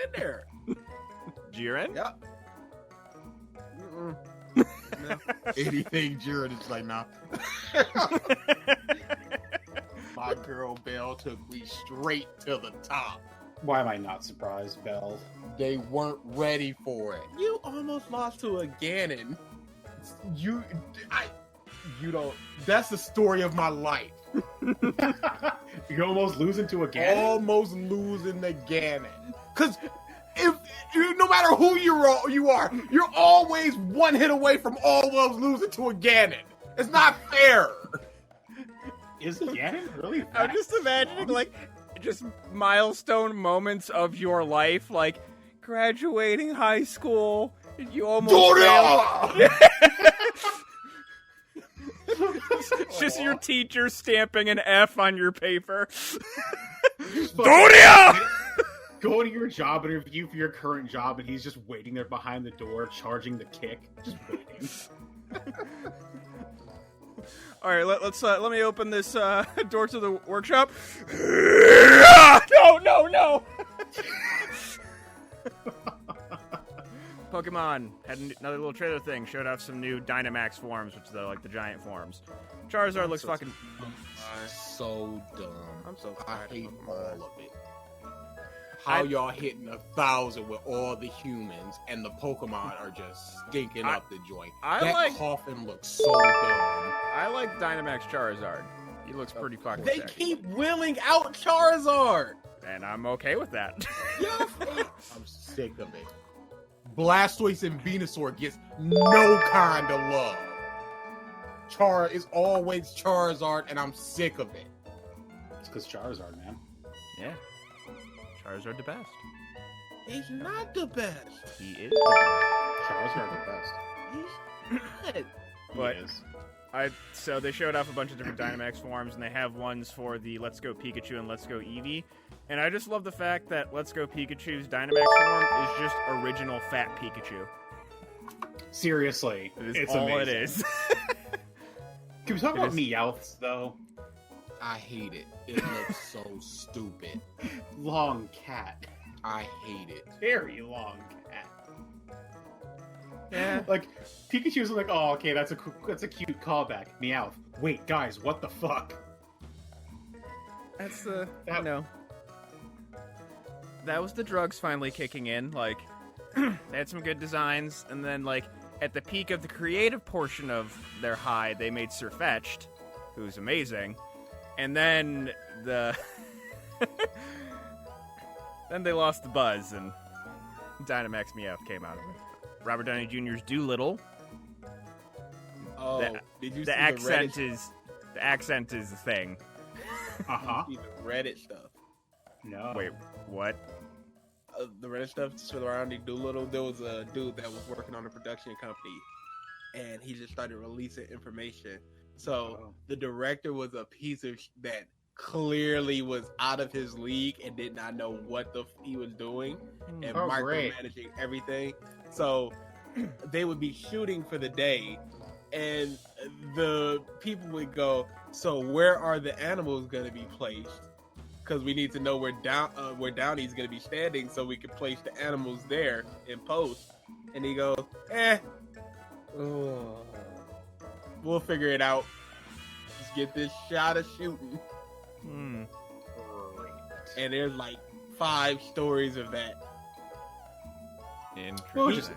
in there. Jiren? Yep. No. Anything Jiren is like, nah. My girl Belle took me straight to the top. Why am I not surprised, Belle? They weren't ready for it. You almost lost to a Ganon. You don't. That's the story of my life. You're almost losing to a Ganon? Almost losing to Ganon. Because no matter who you are, you're always one hit away from almost losing to a Ganon. It's not fair. Is Ganon really? I'm just imagining, like, just milestone moments of your life, like graduating high school, and you almost failed. It's just your teacher stamping an F on your paper. Doria! Go to your job interview for your current job, and he's just waiting there behind the door, charging the kick, just waiting. All right, let me open this door to the workshop. No! Pokemon had another little trailer thing. Showed off some new Dynamax forms, which are like the giant forms. Charizard looks fucking so dumb. I'm so I tired hate of all of it. How y'all hitting 1,000 with all the humans and the Pokemon are just stinking up the joint? That coffin looks so dumb. I like Dynamax Charizard. He looks pretty fucking They sexy. keep willing out Charizard. And I'm okay with that. I'm sick of it. Blastoise and Venusaur gets no kind of love. Char is always Charizard, and I'm sick of it. It's because Charizard, man. Yeah. Charizard the best. He's not the best. He is the best. Charizard the best. He's not. But He is. so they showed off a bunch of different Dynamax forms, and they have ones for the Let's Go Pikachu and Let's Go Eevee. And I just love the fact that Let's Go Pikachu's Dynamax form is just original fat Pikachu. Seriously, It's amazing. all it is. Can we talk about Meowths, though? I hate it. It looks so stupid. Long cat. I hate it. Very long cat. Yeah. Like, Pikachu's like, oh, okay, that's a cute callback. Meowth. Wait, guys, what the fuck? That's that was the drugs finally kicking in. Like, they had some good designs, and then, like, at the peak of the creative portion of their high, they made Sirfetch'd, who's amazing. And then then they lost the buzz, and Dynamax Meowth came out of it. Robert Downey Jr.'s Doolittle. Oh, did you The see accent the Reddit? the accent is the thing. Uh-huh. See the Reddit stuff. No. Wait, what? The Reddit stuff surrounding Doolittle. There was a dude that was working on a production company, and he just started releasing information. So the director was a piece of that clearly was out of his league and did not know what he was doing and micromanaging everything. So they would be shooting for the day, and the people would go, so where are the animals going to be placed? Because we need to know where Downey's going to be standing so we can place the animals there in post. And he goes, we'll figure it out. Let's get this shot of shooting. And there's like 5 stories of that. Interesting.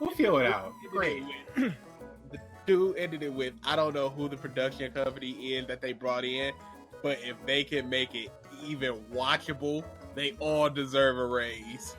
We'll feel it out. Great. The dude ended it with, I don't know who the production company is that they brought in, but if they can make it even watchable, they all deserve a raise.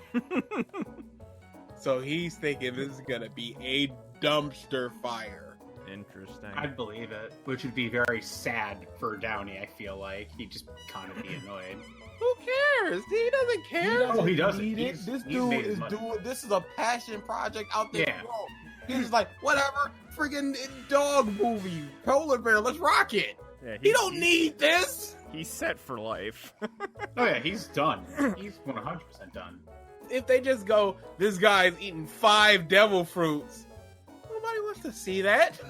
So he's thinking this is going to be a dumpster fire. Interesting. I'd believe it. Which would be very sad for Downey, I feel like. He'd just kind of be annoyed. Who cares? He doesn't care. No, he doesn't. This dude is doing. This is a passion project out there. Yeah. He's like, whatever, friggin' dog movie, polar bear, let's rock it. Yeah, He don't need this. He's set for life. Oh yeah, he's done. He's 100% done. If they just go, this guy's eating 5 devil fruits, nobody wants to see that.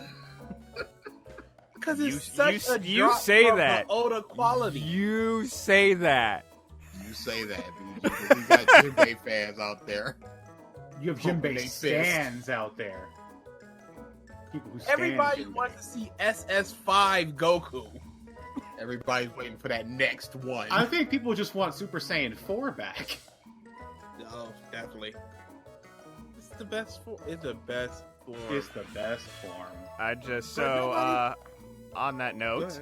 Because it's such a you drop say from that. the Oda quality. You say that. You say that, B. We got Jinbei fans out there. You have Pumping Jinbei they fist. stands out there. People who stand Everybody Jinbei. wants to see SS5 Goku. Everybody's waiting for that next one. I think people just want Super Saiyan 4 back. Oh, definitely. It's the best form. It's the best form. It's the best form. On that note,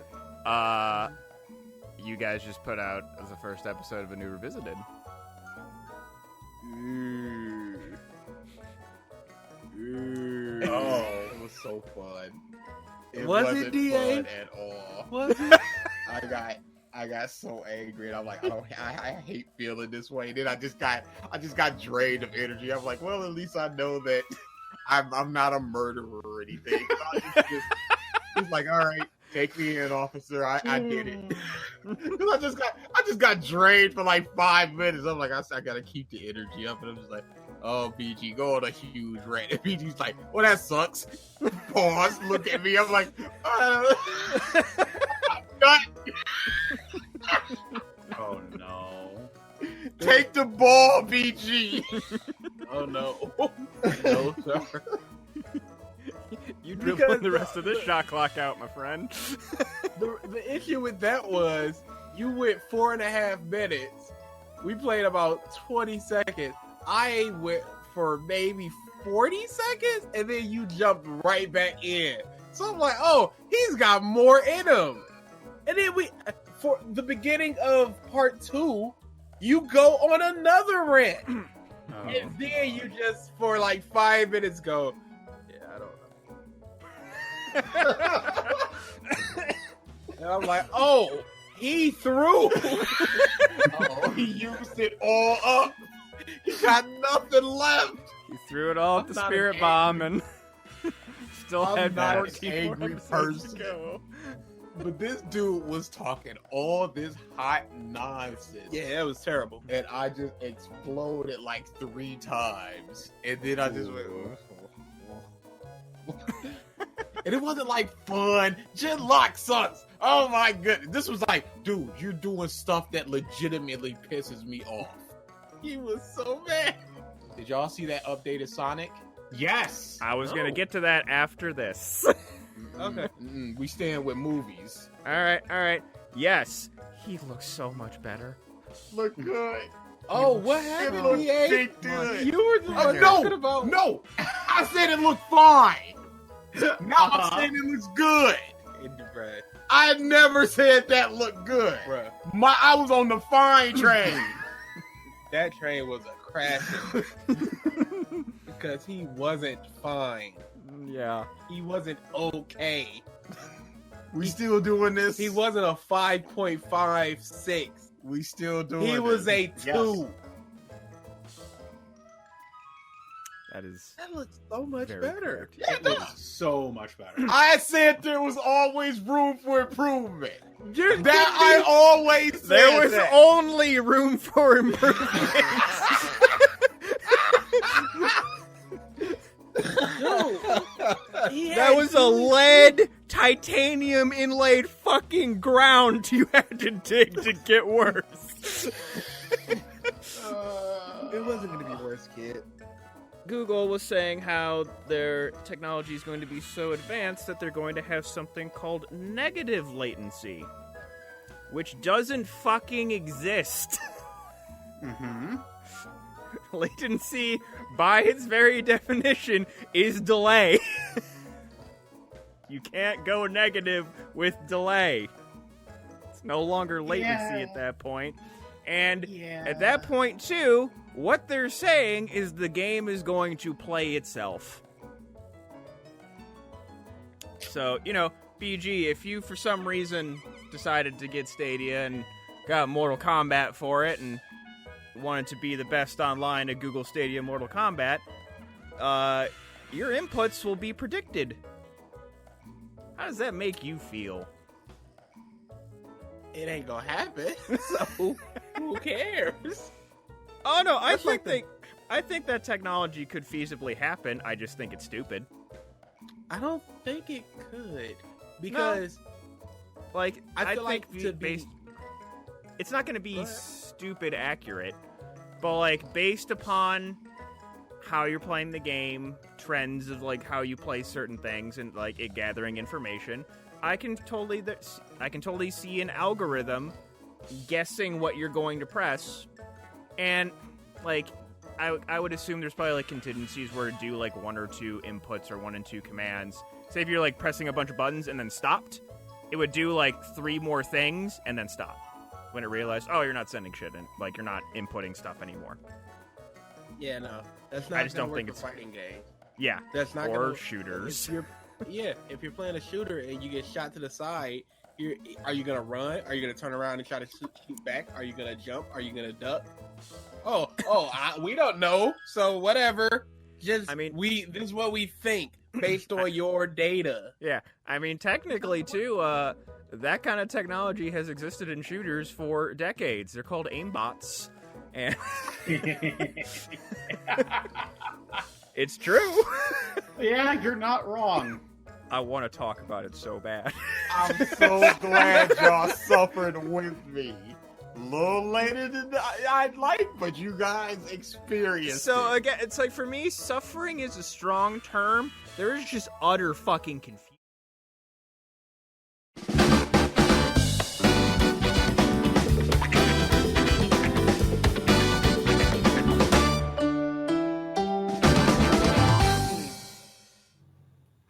you guys just put out the first episode of A New Revisited. Oh, it was so fun. It Was it, wasn't DA? fun at all. Was it? I got so angry, and I'm like, I hate feeling this way. And then I just got drained of energy. I'm like, well, at least I know that I'm not a murderer or anything. It's like, all right, take me in, officer. I did it. Because I just got drained for like 5 minutes. I'm like, I gotta keep the energy up, and I'm just like, oh, BG, go on a huge rant. And BG's like, well, that sucks. Pause, look at me. I'm like, I'm done. Oh no. Take the ball, BG. Oh no. No, sir. You dribbling the rest of this shot clock out, my friend. The issue with that was you went 4.5 minutes. We played about 20 seconds. I went for maybe 40 seconds, and then you jumped right back in. So I'm like, oh, he's got more in him. And then for the beginning of part 2, you go on another rant. Oh. And then you just, for like 5 minutes, go, yeah, I don't know. And I'm like, oh, he threw. Oh, he used it all up. He got nothing left. He threw it all at I'm the not spirit an bomb and still I'm had not an 14 angry more episodes person. to go. But this dude was talking all this hot nonsense. Yeah, it was terrible. And I just exploded like 3 times. And then I just went. And it wasn't like fun. Genlock sucks. Oh my goodness. This was like, dude, you're doing stuff that legitimately pisses me off. He was so mad. Did y'all see that updated Sonic? Yes. I was gonna get to that after this. Okay. We stand with movies. All right. Yes, he looks so much better. Look good. Oh, what It happened, looked DA? big good. You were the one talking about. No, I said it looked fine. Now Uh-huh. I'm saying it looks good. Bruh. I never said that looked good. Bruh. I was on the fine train. That train was a crashing. Because he wasn't fine. Yeah. He wasn't okay. We still doing this. He wasn't a 5.56. We still doing. He was a 2. That is That looks so much very better. correct. Yeah, It looks so much better. I said there was always room for improvement. You're That I always said. There was that. only room for improvement. That was a lead titanium inlaid fucking ground you had to dig to get worse. It wasn't going to be worse, kid. Google was saying how their technology is going to be so advanced that they're going to have something called negative latency, which doesn't fucking exist. Mm-hmm. Latency, by its very definition, is delay. You can't go negative with delay. It's no longer latency at that point. And at that point, too, what they're saying is the game is going to play itself. So, BG, if you for some reason decided to get Stadia and got Mortal Kombat for it and wanted to be the best online at Google Stadia Mortal Kombat, your inputs will be predicted. How does that make you feel? It ain't going to happen. So, who cares? Oh no, I That's like think that technology could feasibly happen. I just think it's stupid. I don't think it could. Because Like I I feel think like to be- it's not going to be What? stupid accurate, But like based upon how you're playing the game, trends of like how you play certain things, and like it gathering information, I can totally see an algorithm guessing what you're going to press, and like I would assume there's probably like contingencies where to do like 1 or 2 inputs or 1 and 2 commands. Say if you're like pressing a bunch of buttons and then stopped, it would do like 3 more things and then stop when it realized, oh, you're not sending shit in, like you're not inputting stuff anymore. Yeah, no, that's not. I just don't think it's a fighting game. Yeah, That's not or gonna, shooters. If you're playing a shooter and you get shot to the side, are you gonna run? Are you gonna turn around and try to shoot back? Are you gonna jump? Are you gonna duck? We don't know. So whatever. This is what we think based on your data. Yeah, I mean, technically too, that kind of technology has existed in shooters for decades. They're called aimbots, and it's true. Yeah, you're not wrong. I want to talk about it so bad. I'm so glad y'all suffered with me. A little later than I'd like, but you guys experienced So it. again, it's like for me, suffering is a strong term. There is just utter fucking confusion.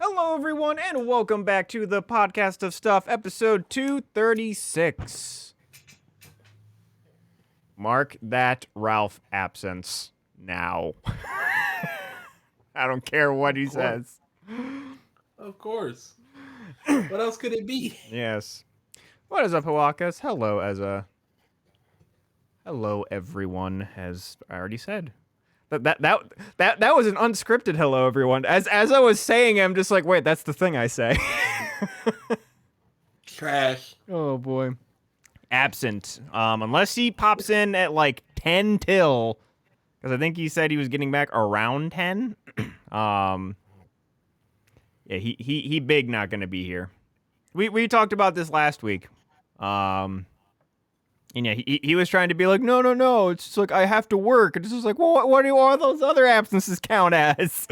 Hello, everyone, and welcome back to the Podcast of Stuff, episode 236. Mark that Ralph absence now. I don't care what he says. Of course. What else could it be? Yes. What is up, Hawakas? Hello, Ezra. Hello, everyone, as I already said. That was an unscripted hello, everyone. As I was saying, I'm just like, wait, that's the thing I say. Trash. Oh boy. Absent. Unless he pops in at like 10 till, because I think he said he was getting back around 10. Yeah, he big not gonna be here. We talked about this last week. And yeah, he was trying to be like, no, it's just like, I have to work. And it's just like, well, what do all those other absences count as?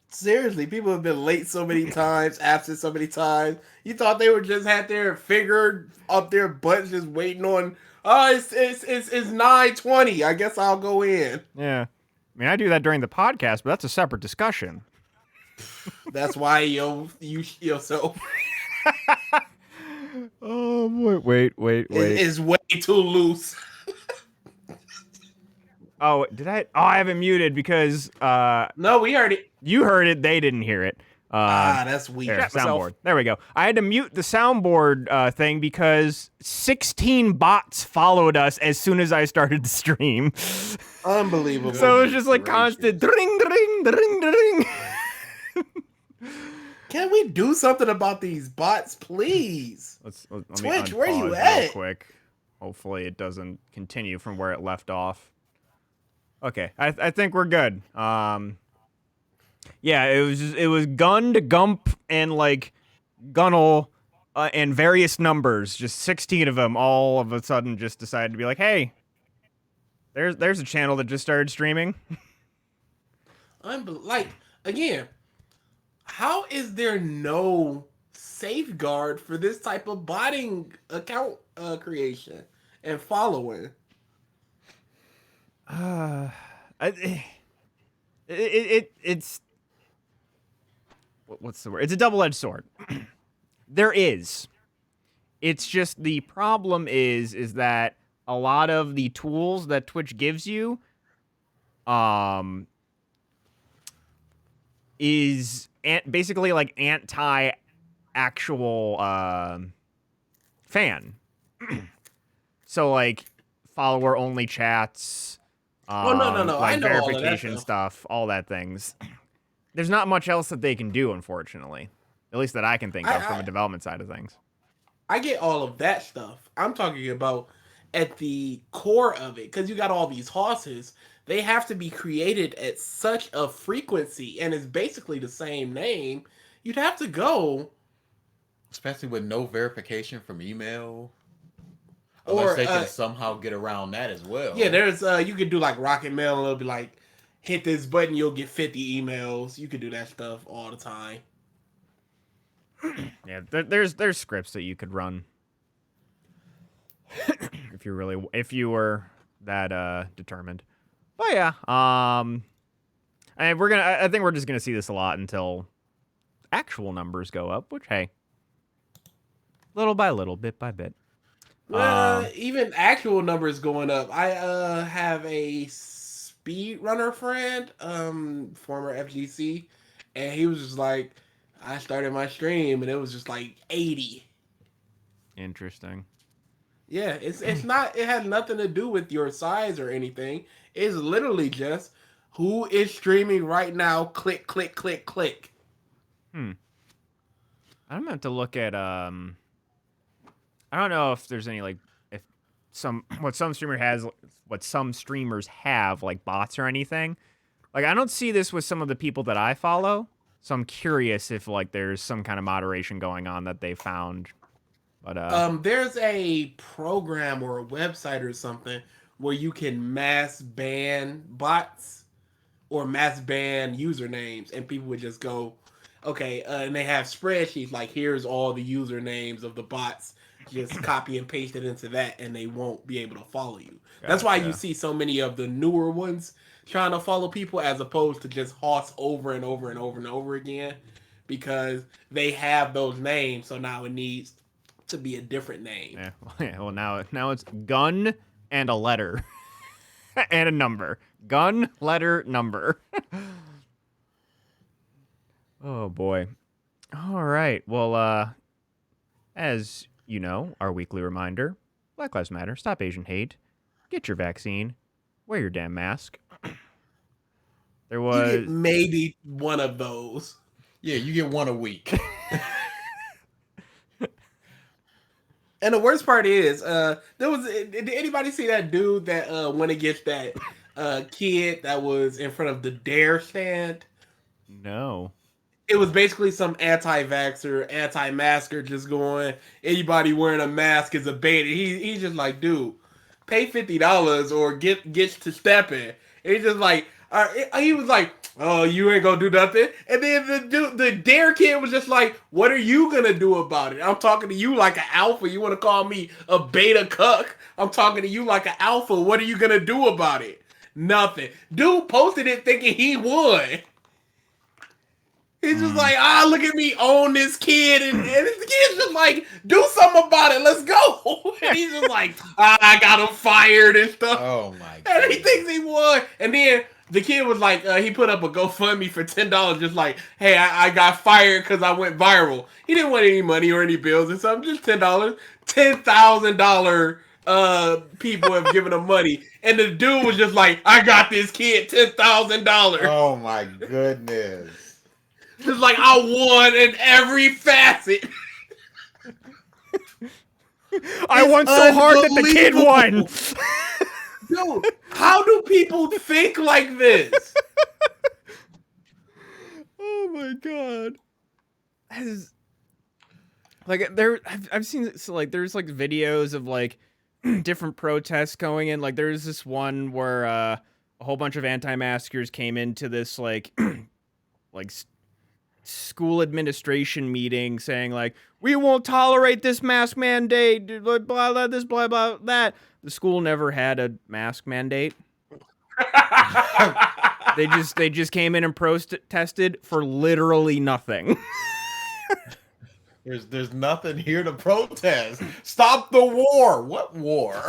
Seriously, people have been late so many times, absent so many times. You thought they would just had their finger up their butts just waiting on, it's 9:20. I guess I'll go in. Yeah. I mean, I do that during the podcast, but that's a separate discussion. That's why you yourself Oh, boy. Wait. is way too loose. Oh, did I? Oh, I have it muted because No, we heard it. you heard it. They didn't hear it. That's weak. There, soundboard. There we go. I had to mute the soundboard thing because 16 bots followed us as soon as I started the stream. Unbelievable. So it was just like constant dring, dring, dring, dring. Can we do something about these bots, please? Let me Twitch, where you unpause at? real quick. Hopefully it doesn't continue from where it left off. Okay, I think we're good. Yeah, it was gun to gump and like gunnel and various numbers, just 16 of them all of a sudden just decided to be like, hey, there's a channel that just started streaming. Again, how is there no safeguard for this type of botting account creation and following? It's what's the word? It's a double-edged sword. There is. It's just the problem is that a lot of the tools that Twitch gives you is basically like anti-actual fan. So like follower-only chats. No. Like I know all of that verification stuff, all that things. There's not much else that they can do, unfortunately. At least that I can think of from a development side of things. I get all of that stuff. I'm talking about at the core of it, because you got all these horses. They have to be created at such a frequency, and it's basically the same name. You'd have to go. Especially with no verification from email. Unless they can somehow get around that as well. Yeah, there's you could do like Rocket Mail, and it'll be like, hit this button, you'll get 50 emails. You could do that stuff all the time. Yeah, there's scripts that you could run if you were that determined. But yeah, and I think we're just gonna see this a lot until actual numbers go up. Which, hey, little by little, bit by bit. Even actual numbers going up. I have a speedrunner friend, former FGC, and he was just like, I started my stream and it was just like 80. Interesting. Yeah, it's not. It has nothing to do with your size or anything. It's literally just who is streaming right now. Click, click, click, click. I'm meant to look at I don't know if there's any like what some streamers have like bots or anything. Like I don't see this with some of the people that I follow, so I'm curious if like there's some kind of moderation going on that they found. But there's a program or a website or something where you can mass ban bots or mass ban usernames, and people would just go, okay, and they have spreadsheets like here's all the usernames of the bots. Just copy and paste it into that, and they won't be able to follow you. Gotcha. That's why you see so many of the newer ones trying to follow people, as opposed to just hoss over and over and over and over again, because they have those names. So now it needs to be a different name. Yeah. Well, now it's gun and a letter and a number. Gun, letter, number. Oh boy. All right. Well, as you know, our weekly reminder, Black Lives Matter, stop Asian hate, get your vaccine, wear your damn mask. There was... You get maybe one of those. Yeah, you get one a week. And the worst part is, did anybody see that dude that went against that kid that was in front of the Dare stand? No. It was basically some anti-vaxxer, anti-masker just going, anybody wearing a mask is a bait. He's just like, dude, pay $50 or get to stepping. He's just like, he was like, oh, you ain't gonna do nothing. And then the Dare kid was just like, what are you gonna do about it? I'm talking to you like an alpha. You want to call me a beta cuck? I'm talking to you like an alpha. What are you gonna do about it? Nothing. Dude posted it thinking he won. He's just like, look at me own this kid. And the kid's just like, do something about it. Let's go. And he's just like, I got him fired and stuff. Oh, my God. And he thinks he won. And then the kid was like, he put up a GoFundMe for $10, just like, hey, I got fired because I went viral. He didn't want any money or any bills or something, just $10. $10,000 people have given him money. And the dude was just like, I got this kid $10,000. Oh, my goodness. Just like, I won in every facet. I won so hard that the kid won. Dude, how do people think like this? Oh my God. I've seen so like there's like videos of like different protests going in. Like there's this one where a whole bunch of anti-maskers came into this like like school administration meeting saying like, we won't tolerate this mask mandate, blah blah this blah blah that. The school never had a mask mandate. They just came in and protested for literally nothing. There's nothing here to protest. Stop the war. What war?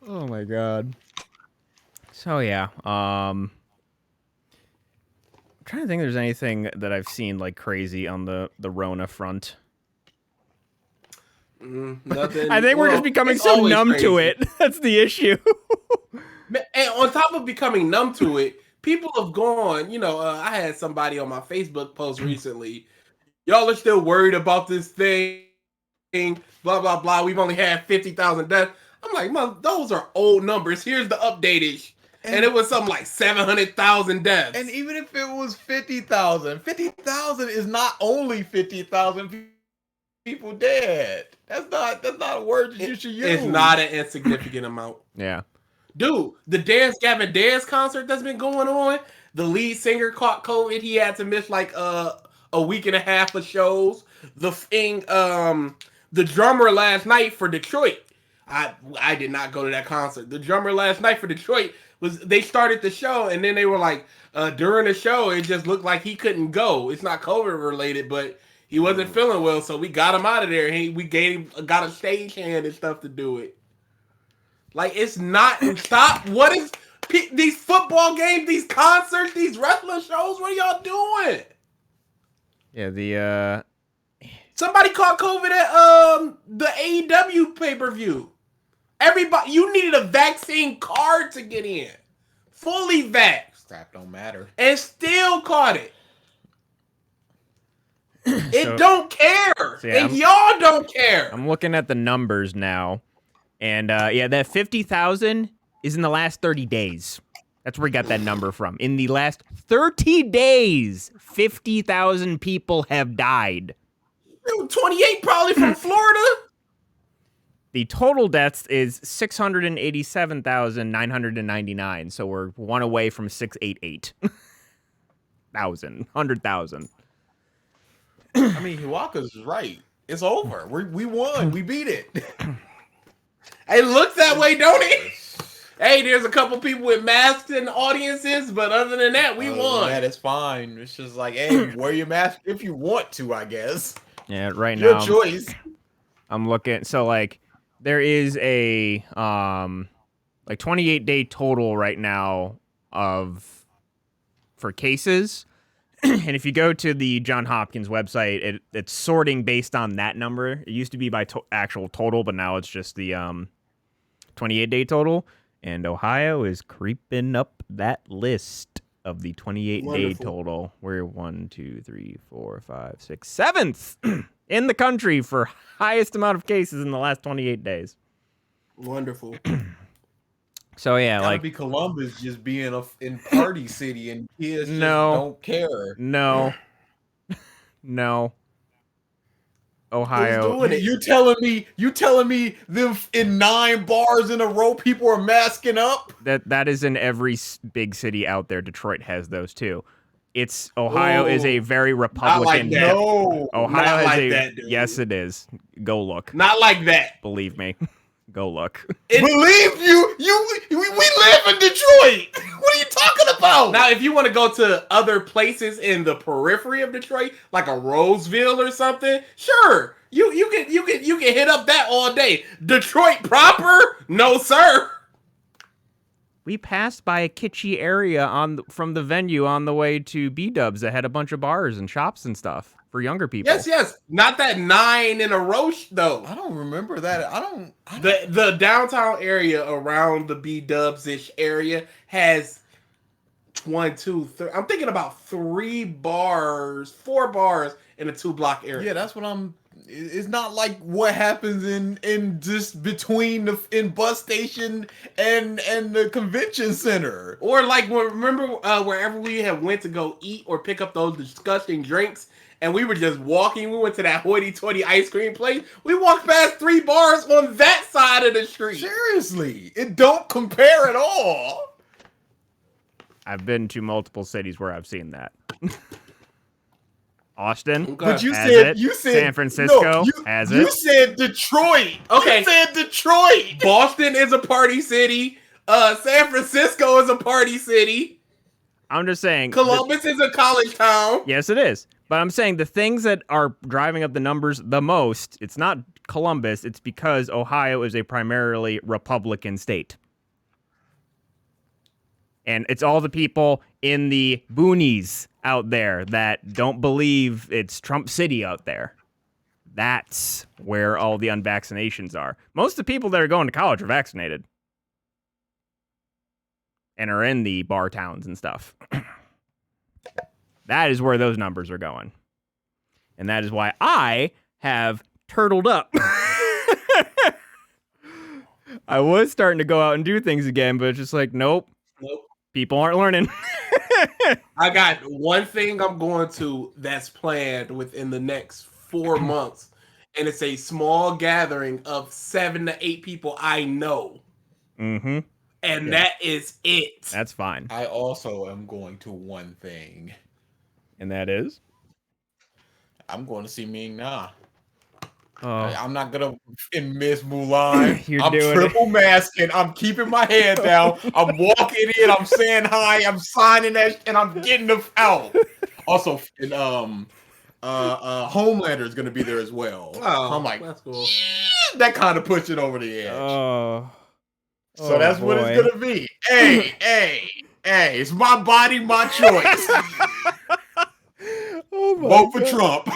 Oh my God. So yeah, I'm trying to think if there's anything that I've seen like crazy on the Rona front. Nothing. I think we're just becoming so numb crazy to it. That's the issue. And on top of becoming numb to it, people have gone, I had somebody on my Facebook post recently, y'all are still worried about this thing, blah, blah, blah. We've only had 50,000 deaths. I'm like, those are old numbers. Here's the updated. And it was something like 700,000 deaths. And even if it was 50,000, 50,000 is not only 50,000 people dead. That's not a word that you should use. It's not an insignificant amount. Yeah. Dude, the Dance Gavin Dance concert that's been going on, the lead singer caught COVID. He had to miss like a week and a half of shows. The drummer last night for Detroit. I did not go to that concert. The drummer last night for Detroit they started the show and then they were like during the show it just looked like he couldn't go. It's not COVID related, but he wasn't feeling well, so we got him out of there. We got a stagehand and stuff to do it. Like, it's not stop. What is these football games, these concerts, these wrestling shows? What are y'all doing? Yeah, somebody caught COVID at the AEW pay-per-view. Everybody, you needed a vaccine card to get in, fully vaxxed. That don't matter, and still caught it. It don't care, and y'all don't care. I'm looking at the numbers now. And, that 50,000 is in the last 30 days. That's where we got that number from. In the last 30 days, 50,000 people have died. 28 probably from Florida. The total deaths is 687,999. So we're one away from 100,000. I mean, Hiwaka's right. It's over. We won. We beat it. It looks that way, don't it? Hey, there's a couple people with masks in the audiences, but other than that, we won. That is fine. It's just like, hey, wear your mask if you want to, I guess. Yeah, right Your now. Your choice. I'm looking. So, like, there is a 28-day total right now for cases. And if you go to the Johns Hopkins website, it's sorting based on that number. It used to be by actual total, but now it's just the 28-day total. And Ohio is creeping up that list of the 28-day total. We're 1, 2, 3, 4, 5, 6, 7th in the country for highest amount of cases in the last 28 days. Wonderful. So yeah, gotta like be Columbus just being in party city and kids just No. don't care. no. Ohio. Who's doing it? You telling me them in 9 bars in a row people are masking up? That is in every big city out there. Detroit has those too. Ohio is a very Republican. Not like that. No, Ohio not has like a that, dude. Yes, it is. Go look. Not like that. Believe me. Go look. Believe you, we live in Detroit. What are you talking about? Now, if you want to go to other places in the periphery of Detroit, like a Roseville or something, sure, you can hit up that all day. Detroit proper, no sir. We passed by a kitschy area from the venue on the way to B-Dubs that had a bunch of bars and shops and stuff for younger people. Yes. Not that 9 in a row, though. I don't remember that. I don't. The downtown area around the B-Dubs-ish area has 1, 2, 3. I'm thinking about 4 bars in a 2-block area. Yeah, that's what I'm. It's not like what happens in just between in bus station and the convention center, or like remember wherever we had went to go eat or pick up those disgusting drinks, and we were just walking. We went to that hoity-toity ice cream place. We walked past 3 bars on that side of the street. Seriously, it don't compare at all. I've been to multiple cities where I've seen that. Austin, Okay. But you has said San Francisco no, has You it. said Detroit. Okay. You said Detroit. Boston is a party city. San Francisco is a party city. I'm just saying. Columbus is a college town. Yes, it is. But I'm saying the things that are driving up the numbers the most, it's not Columbus, it's because Ohio is a primarily Republican state. And it's all the people in the boonies out there that don't believe it's Trump City out there. That's where all the unvaccinations are. Most of the people that are going to college are vaccinated. And are in the bar towns and stuff. That is where those numbers are going. And that is why I have turtled up. I was starting to go out and do things again, but it's just like, nope. People aren't learning. I got one thing I'm going to that's planned within the next 4 months, and it's a small gathering of 7 to 8 people I know. Mm-hmm. And that is it. That's fine. I also am going to one thing. And that is? I'm going to see Ming Na. Oh. I'm not gonna miss Mulan. You're I'm doing triple masking. I'm keeping my head down. I'm walking in. I'm saying hi. I'm signing that, and I'm getting the out. Also, and, Homelander is gonna be there as well. Oh, I'm like, that's cool. That kind of puts it over the edge. Oh. So that's what it's gonna be. Hey, it's my body, my choice. Oh my Vote for God. Trump.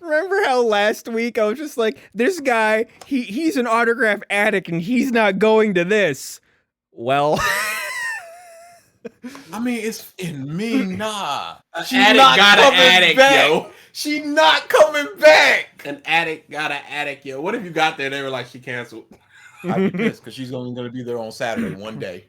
Remember how last week I was just like, this guy, he's an autograph addict and he's not going to this. Well, I mean, it's in Ming Na. She's not coming back. yo. She not coming back. An addict got an addict, yo. What if you got there? They were like, she canceled. I'd be pissed because she's only gonna be there on Saturday one day.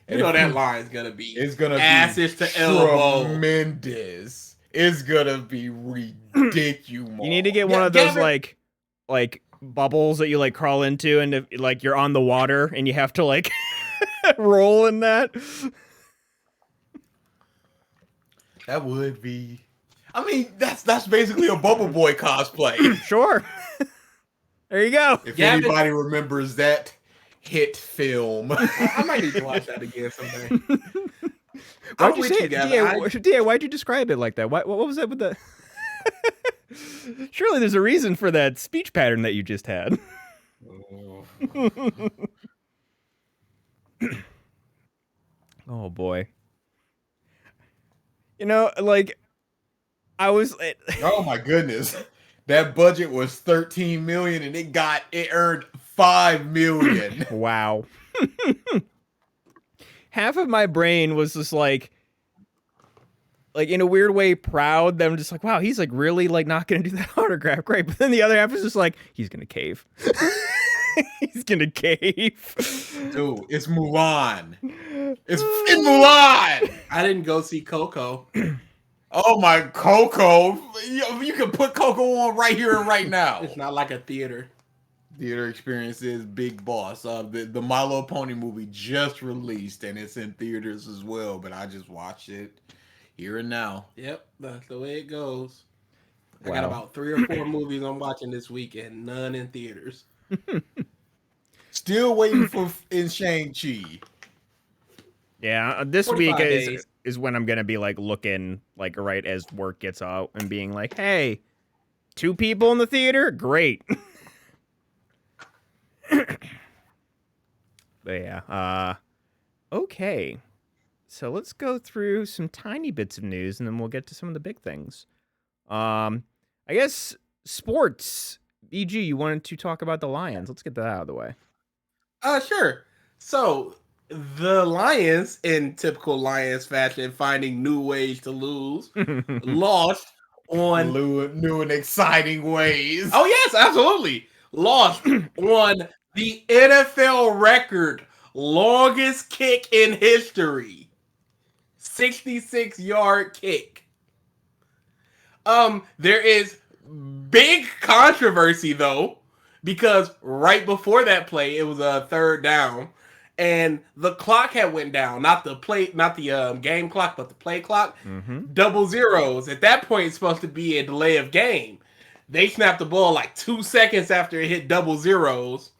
You know that line's gonna be. It's gonna asses be to elbow. tremendous. It's gonna be ridiculous. you need to get one of those like bubbles that you like crawl into, and if, like you're on the water and you have to like roll in that. That would be. I mean, that's basically a Bubble Boy cosplay. Sure. There you go. If anybody remembers that hit film, I might need to watch that again someday. Why'd you say it? DA, why'd you describe it like that? What was that with the... Surely there's a reason for that speech pattern that you just had. Oh, boy. You know, like, I was... oh my goodness. That budget was 13 million and it earned 5 million. Wow. Half of my brain was just like in a weird way proud that I'm just like, wow, he's like really like not gonna do that autograph. Great. But then the other half is just like, he's gonna cave. He's gonna cave. Dude, it's Mulan. It's Mulan. I didn't go see Coco. Oh my Coco. You can put Coco on right here and right now. It's not like a theater. Theater experience is Big Boss. The My Little Pony movie just released and it's in theaters as well, but I just watched it here and now. Yep, that's the way it goes. Wow. I got about 3 or 4 movies I'm watching this week and none in theaters. Still waiting for in Shang-Chi. Yeah, this 45 week days. is when I'm gonna be like looking like right as work gets out and being like, hey, 2 people in the theater? Great. But yeah, okay. So let's go through some tiny bits of news and then we'll get to some of the big things. I guess sports. EG, you wanted to talk about the Lions. Let's get that out of the way. Sure. So the Lions, in typical Lions fashion, finding new ways to lose, lost on New and exciting ways. Oh yes, absolutely. Lost on the NFL record longest kick in history. 66-yard kick. There is big controversy though, because right before that play, it was a 3rd down, and the clock had went down. Not the game clock, but the play clock. Double zeros. At that point, it's supposed to be a delay of game. They snapped the ball like 2 seconds after it hit double zeros.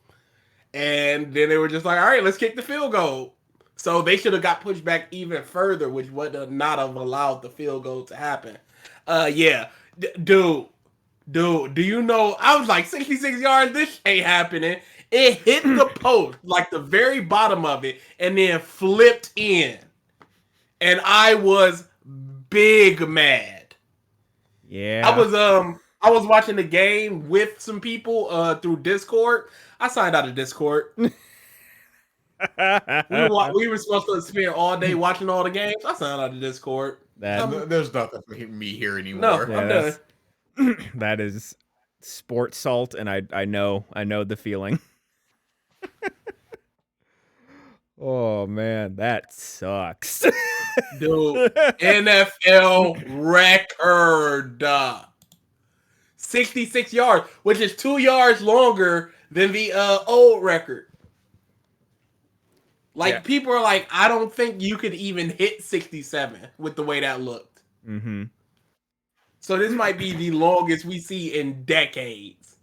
And then they were just like, all right, let's kick the field goal. So they should have got pushed back even further, which would not have allowed the field goal to happen. Yeah. Dude, do you know, I was like, 66 yards, this ain't happening. It hit the post, like the very bottom of it, and then flipped in. And I was big mad. Yeah. I was watching the game with some people through Discord. I signed out of Discord. We were supposed to spend all day watching all the games. I signed out of Discord. There's nothing for me here anymore. No, I'm done. That is sports salt, and I know the feeling. Oh man, that sucks. Dude, NFL record. 66 yards, which is 2 yards longer than the old record. Like, people are like, I don't think you could even hit 67 with the way that looked. Mm-hmm. So this might be the longest we see in decades.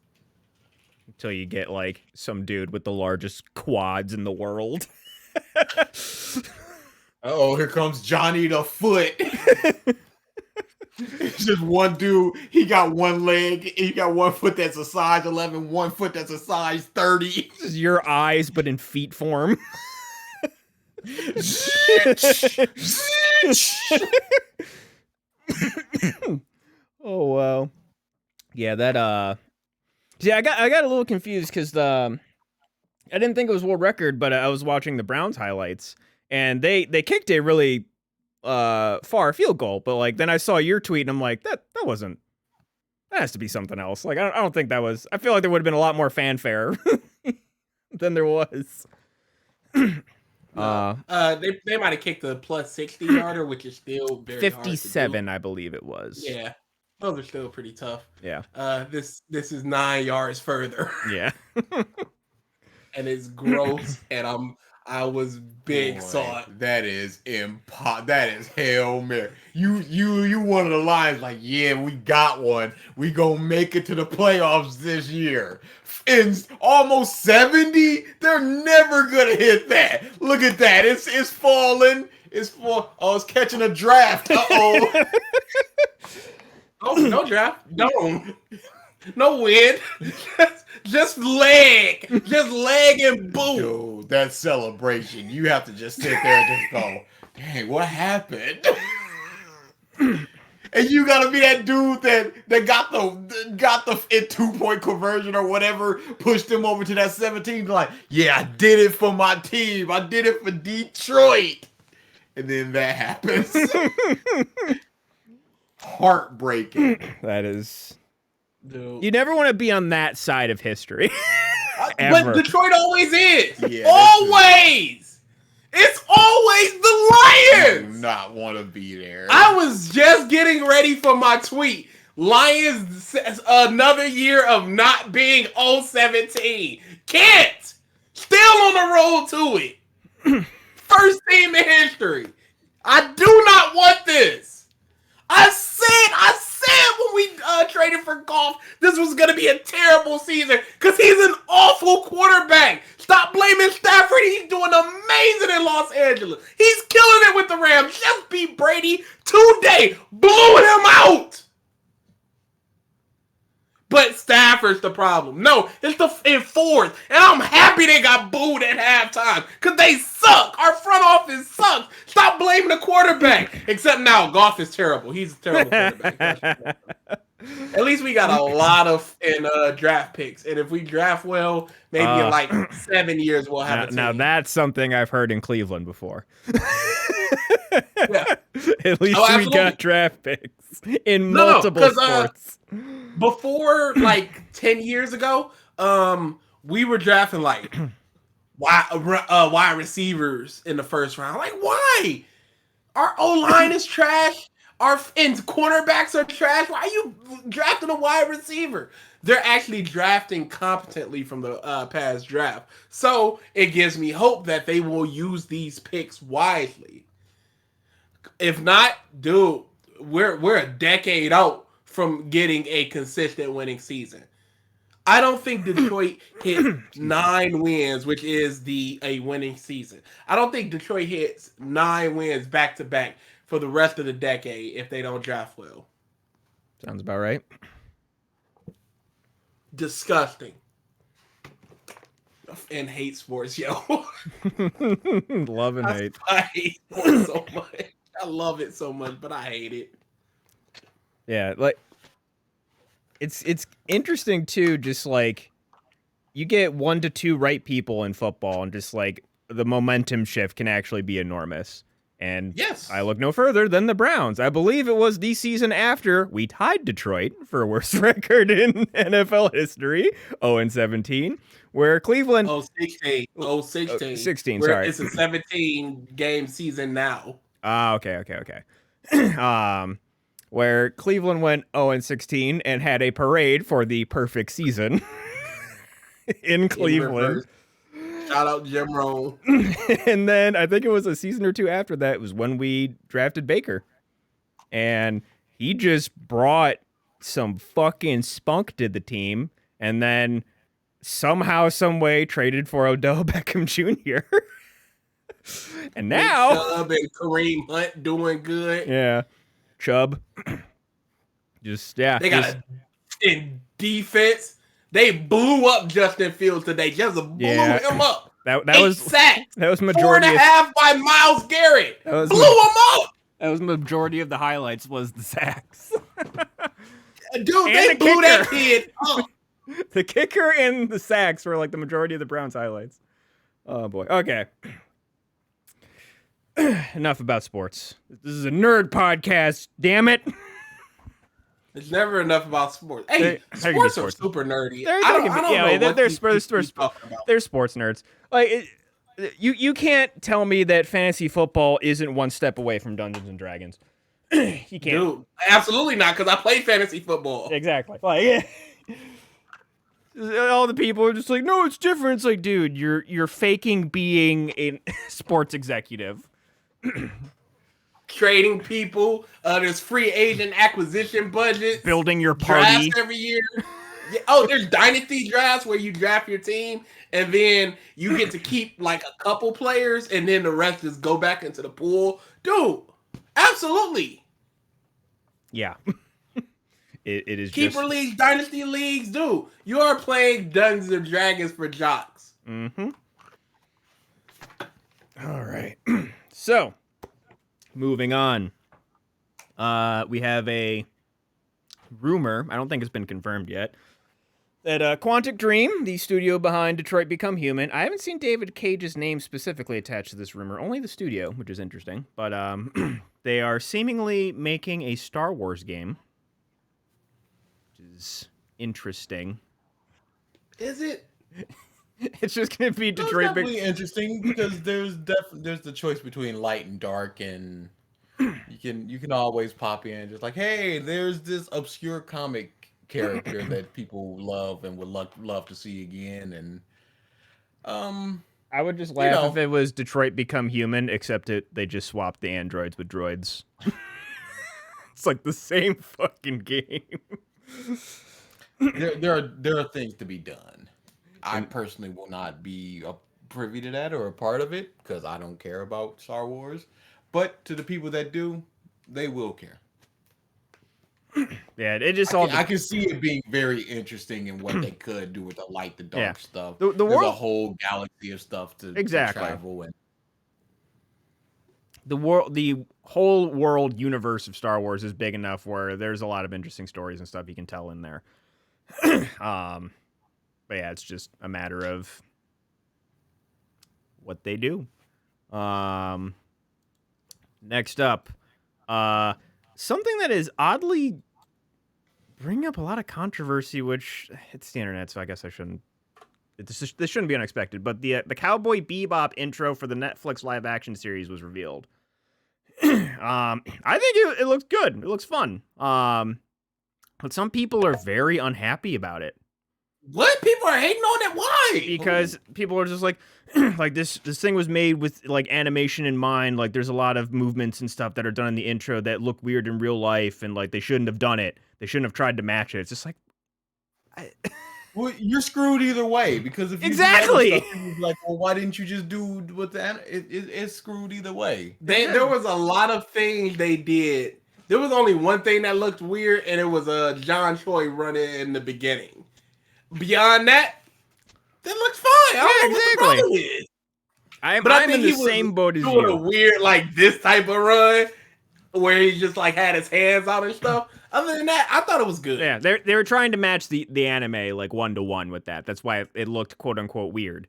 Until you get, like, some dude with the largest quads in the world. Oh, here comes Johnny the Foot. It's just one dude. He got one leg. He got 1 foot that's a size 11, 1 foot that's a size 30. This is your eyes, but in feet form. Oh wow. Yeah, that see, I got a little confused because I didn't think it was world record, but I was watching the Browns highlights and they kicked a really far field goal, but like then I saw your tweet and I'm like, that has to be something else. Like I don't think that was. I feel like there would have been a lot more fanfare than there was. They might have kicked the plus 60 yarder, which is still very 57, hard to do. I believe it was. Yeah, those are still pretty tough. Yeah. This is 9 yards further. Yeah. And it's gross, and I was big Boy, saw it. That is that is Hail Mary. You one of the lines like, yeah, we got one. We gonna make it to the playoffs this year. In almost 70, they're never gonna hit that. Look at that. It's falling. Oh, it's catching a draft. Uh-oh. Oh, no draft. No wind. Just leg and boom. Dude, that celebration. You have to just sit there and just go, dang, what happened? And you gotta be that dude that got the 2-point conversion or whatever, pushed him over to that 17. Like, yeah, I did it for my team. I did it for Detroit. And then that happens. Heartbreaking. That is. Dude. You never want to be on that side of history. But Detroit always is. Yeah, always. It's always the Lions. I do not want to be there. I was just getting ready for my tweet. Lions, another year of not being 0-17. Can't. Still on the road to it. First team in history. I do not want this. I said when we traded for Goff, this was going to be a terrible season because he's an awful quarterback. Stop blaming Stafford. He's doing amazing in Los Angeles. He's killing it with the Rams. Just beat Brady today. Blew him out. But Stafford's the problem. No, it's in fourth. And I'm happy they got booed at halftime. Because they suck. Our front office sucks. Stop blaming the quarterback. Except now, Goff is terrible. He's a terrible quarterback. At least we got a lot of draft picks. And if we draft well, maybe in like 7 years we'll have a team. Now that's something I've heard in Cleveland before. Yeah. At least we got draft picks in multiple sports. Before, like 10 years ago, we were drafting like wide receivers in the first round. Like, why? Our O-line is trash. Our cornerbacks are trash. Why are you drafting a wide receiver? They're actually drafting competently from the past draft. So it gives me hope that they will use these picks wisely. If not, dude, we're a decade out from getting a consistent winning season. I don't think Detroit hit 9 wins, which is a winning season. I don't think Detroit hits 9 wins back to back for the rest of the decade if they don't draft well. Sounds about right. Disgusting. And hate sports, yo. Love and hate. I hate sports so much. I love it so much, but I hate it. Yeah, like it's interesting too, just like you get 1 to 2 right people in football and just like the momentum shift can actually be enormous. And yes, I look no further than the Browns. I believe it was the season after we tied Detroit for worst record in NFL history, 0-17, where Cleveland 16, 16, sorry. It's a 17 game season now. Okay. where Cleveland went 0-16 and had a parade for the perfect season in Cleveland. Shout out Jim Rohn. And then I think it was a season or two after that was when we drafted Baker. And he just brought some fucking spunk to the team and then somehow, some way traded for Odell Beckham Jr. And now Chubb and Kareem Hunt doing good. Yeah. Chubb. They got in defense. They blew up Justin Fields today. Just blew him up. That was sacks. That was majority 4.5 by Myles Garrett. Blew him up. That was majority of the highlights was the sacks. Dude, they blew that kid up. The kicker and the sacks were like the majority of the Browns highlights. Oh boy. Okay. Enough about sports. This is a nerd podcast. Damn it. It's never enough about sports. Hey, sports are super nerdy. They're sports nerds. Like you can't tell me that fantasy football isn't one step away from Dungeons and Dragons. You can't. Dude, absolutely not, because I played fantasy football. Exactly. Like all the people are just like, no, it's different. It's like, dude, you're faking being a sports executive. Trading people, there's free agent acquisition budgets, building your party drafts every year. Oh, there's dynasty drafts where you draft your team and then you get to keep like a couple players and then the rest just go back into the pool. Dude, absolutely. Yeah. It is keeper leagues, dynasty leagues, dude. You are playing Dungeons and Dragons for jocks. Mm-hmm. All right. So, moving on. We have a rumor, I don't think it's been confirmed yet, that Quantic Dream, the studio behind Detroit Become Human, I haven't seen David Cage's name specifically attached to this rumor, only the studio, which is interesting, but they are seemingly making a Star Wars game, which is interesting. Is it? It's just going to be Detroit. It's definitely interesting because there's the choice between light and dark, and you can always pop in just like, hey, there's this obscure comic character that people love and would love to see again, and I would just laugh if it was Detroit Become Human, except they just swapped the androids with droids. It's like the same fucking game. There are things to be done. I personally will not be privy to that or a part of it because I don't care about Star Wars. But to the people that do, they will care. Yeah, it just I can see it being very interesting in what they could do with the light, the dark stuff. There's a whole galaxy of stuff to travel and the whole world universe of Star Wars is big enough where there's a lot of interesting stories and stuff you can tell in there. But yeah, it's just a matter of what they do. Next up, something that is oddly bringing up a lot of controversy, which it's the internet, so I guess I shouldn't. This shouldn't be unexpected. But the Cowboy Bebop intro for the Netflix live action series was revealed. I think it looks good. It looks fun. But some people are very unhappy about it. What? People are hating on it? Why? Because people are just like, like this thing was made with like animation in mind. Like there's a lot of movements and stuff that are done in the intro that look weird in real life, and like they shouldn't have done it. They shouldn't have tried to match it. It's just like, well, you're screwed either way because if you exactly stuff, like, well, why didn't you just do what it's screwed either way. There was a lot of things they did. There was only one thing that looked weird, and it was John Choi running in the beginning. Beyond that looks fine. I don't know what the problem is. I'm in the same boat as you. Doing a weird like this type of run where he just like had his hands out and stuff. Other than that, I thought it was good. Yeah, they were trying to match the anime like 1-to-1 with that. That's why it looked quote unquote weird.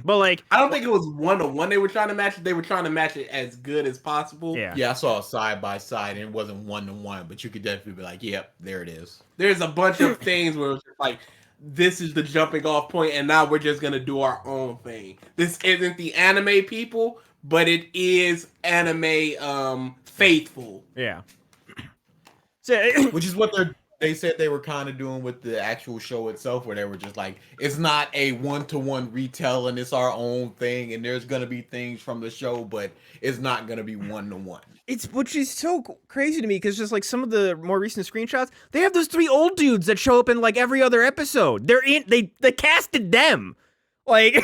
But like, I don't think it was 1-to-1 they were trying to match it. They were trying to match it as good as possible. Yeah, I saw it side by side, and it wasn't 1-to-1, but you could definitely be like, yep, there it is. There's a bunch of things where it's just like, this is the jumping off point, and now we're just gonna do our own thing. This isn't the anime people, but it is anime faithful. Yeah. So, Which is what they said they were kind of doing with the actual show itself, where they were just like, it's not a one-to-one retelling, it's our own thing, and there's gonna be things from the show, but it's not gonna be one-to-one. it's which is so crazy to me because just like some of the more recent screenshots, they have those 3 old dudes that show up in like every other episode. They casted them. Like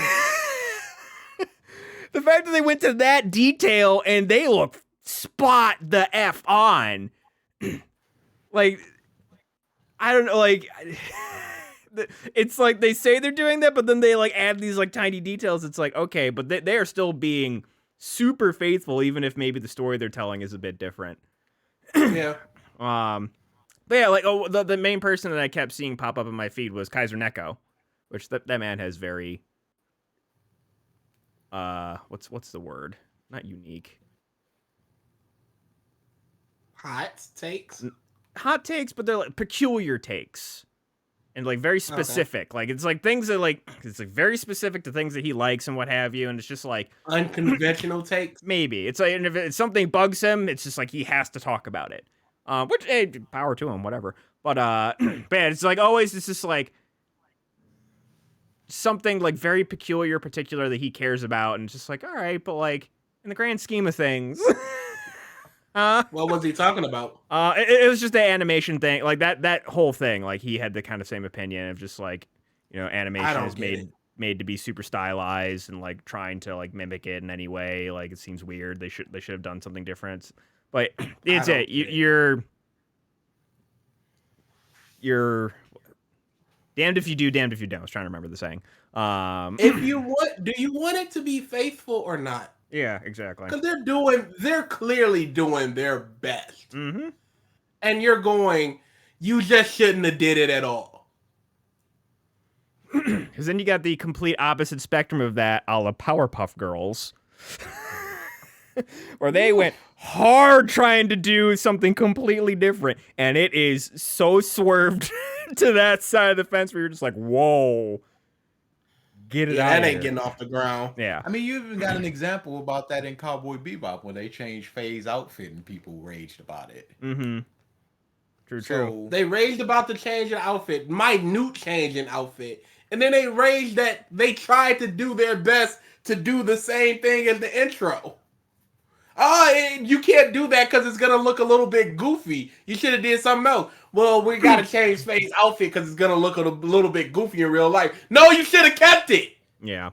the fact that they went to that detail and they look spot the F on. Like I don't know, like it's like they say they're doing that, but then they like add these like tiny details. It's like, okay, but they are still being super faithful, even if maybe the story they're telling is a bit different. Yeah. But yeah, like the main person that I kept seeing pop up in my feed was Kaiser Neko, which that man has very what's the word? Not unique. Hot takes. Hot takes, but they're like peculiar takes. And like very specific. Okay. Like it's like things that like it's like very specific to things that he likes and what have you, and it's just like unconventional takes. Maybe. It's like, and if something bugs him, it's just like he has to talk about it. Which hey, power to him, whatever. But it's like always it's just like something like very peculiar, particular that he cares about, and it's just like, all right, but like in the grand scheme of things. What was he talking about? It was just the animation thing, like that whole thing. Like he had the kind of same opinion of just like, animation is made to be super stylized and like trying to like mimic it in any way. Like it seems weird. They should have done something different. But it's you're damned if you do, damned if you don't. I was trying to remember the saying. If you do you want it to be faithful or not? Yeah, exactly. Because they're clearly doing their best. Mm-hmm. And you're going, you just shouldn't have did it at all. Because then you got the complete opposite spectrum of that, a la Powerpuff Girls. Where they went hard trying to do something completely different. And it is so swerved to that side of the fence where you're just like, whoa. Get it out that ain't here. Getting off the ground. Yeah. I mean, you even got an example about that in Cowboy Bebop when they changed Faye's outfit and people raged about it. Mm-hmm. True. They raged about the change in outfit, minute change in outfit. And then they raged that they tried to do their best to do the same thing as the intro. You can't do that because it's going to look a little bit goofy. You should have did something else. Well, we got to change Faye's outfit because it's going to look a little bit goofy in real life. No, you should have kept it. Yeah.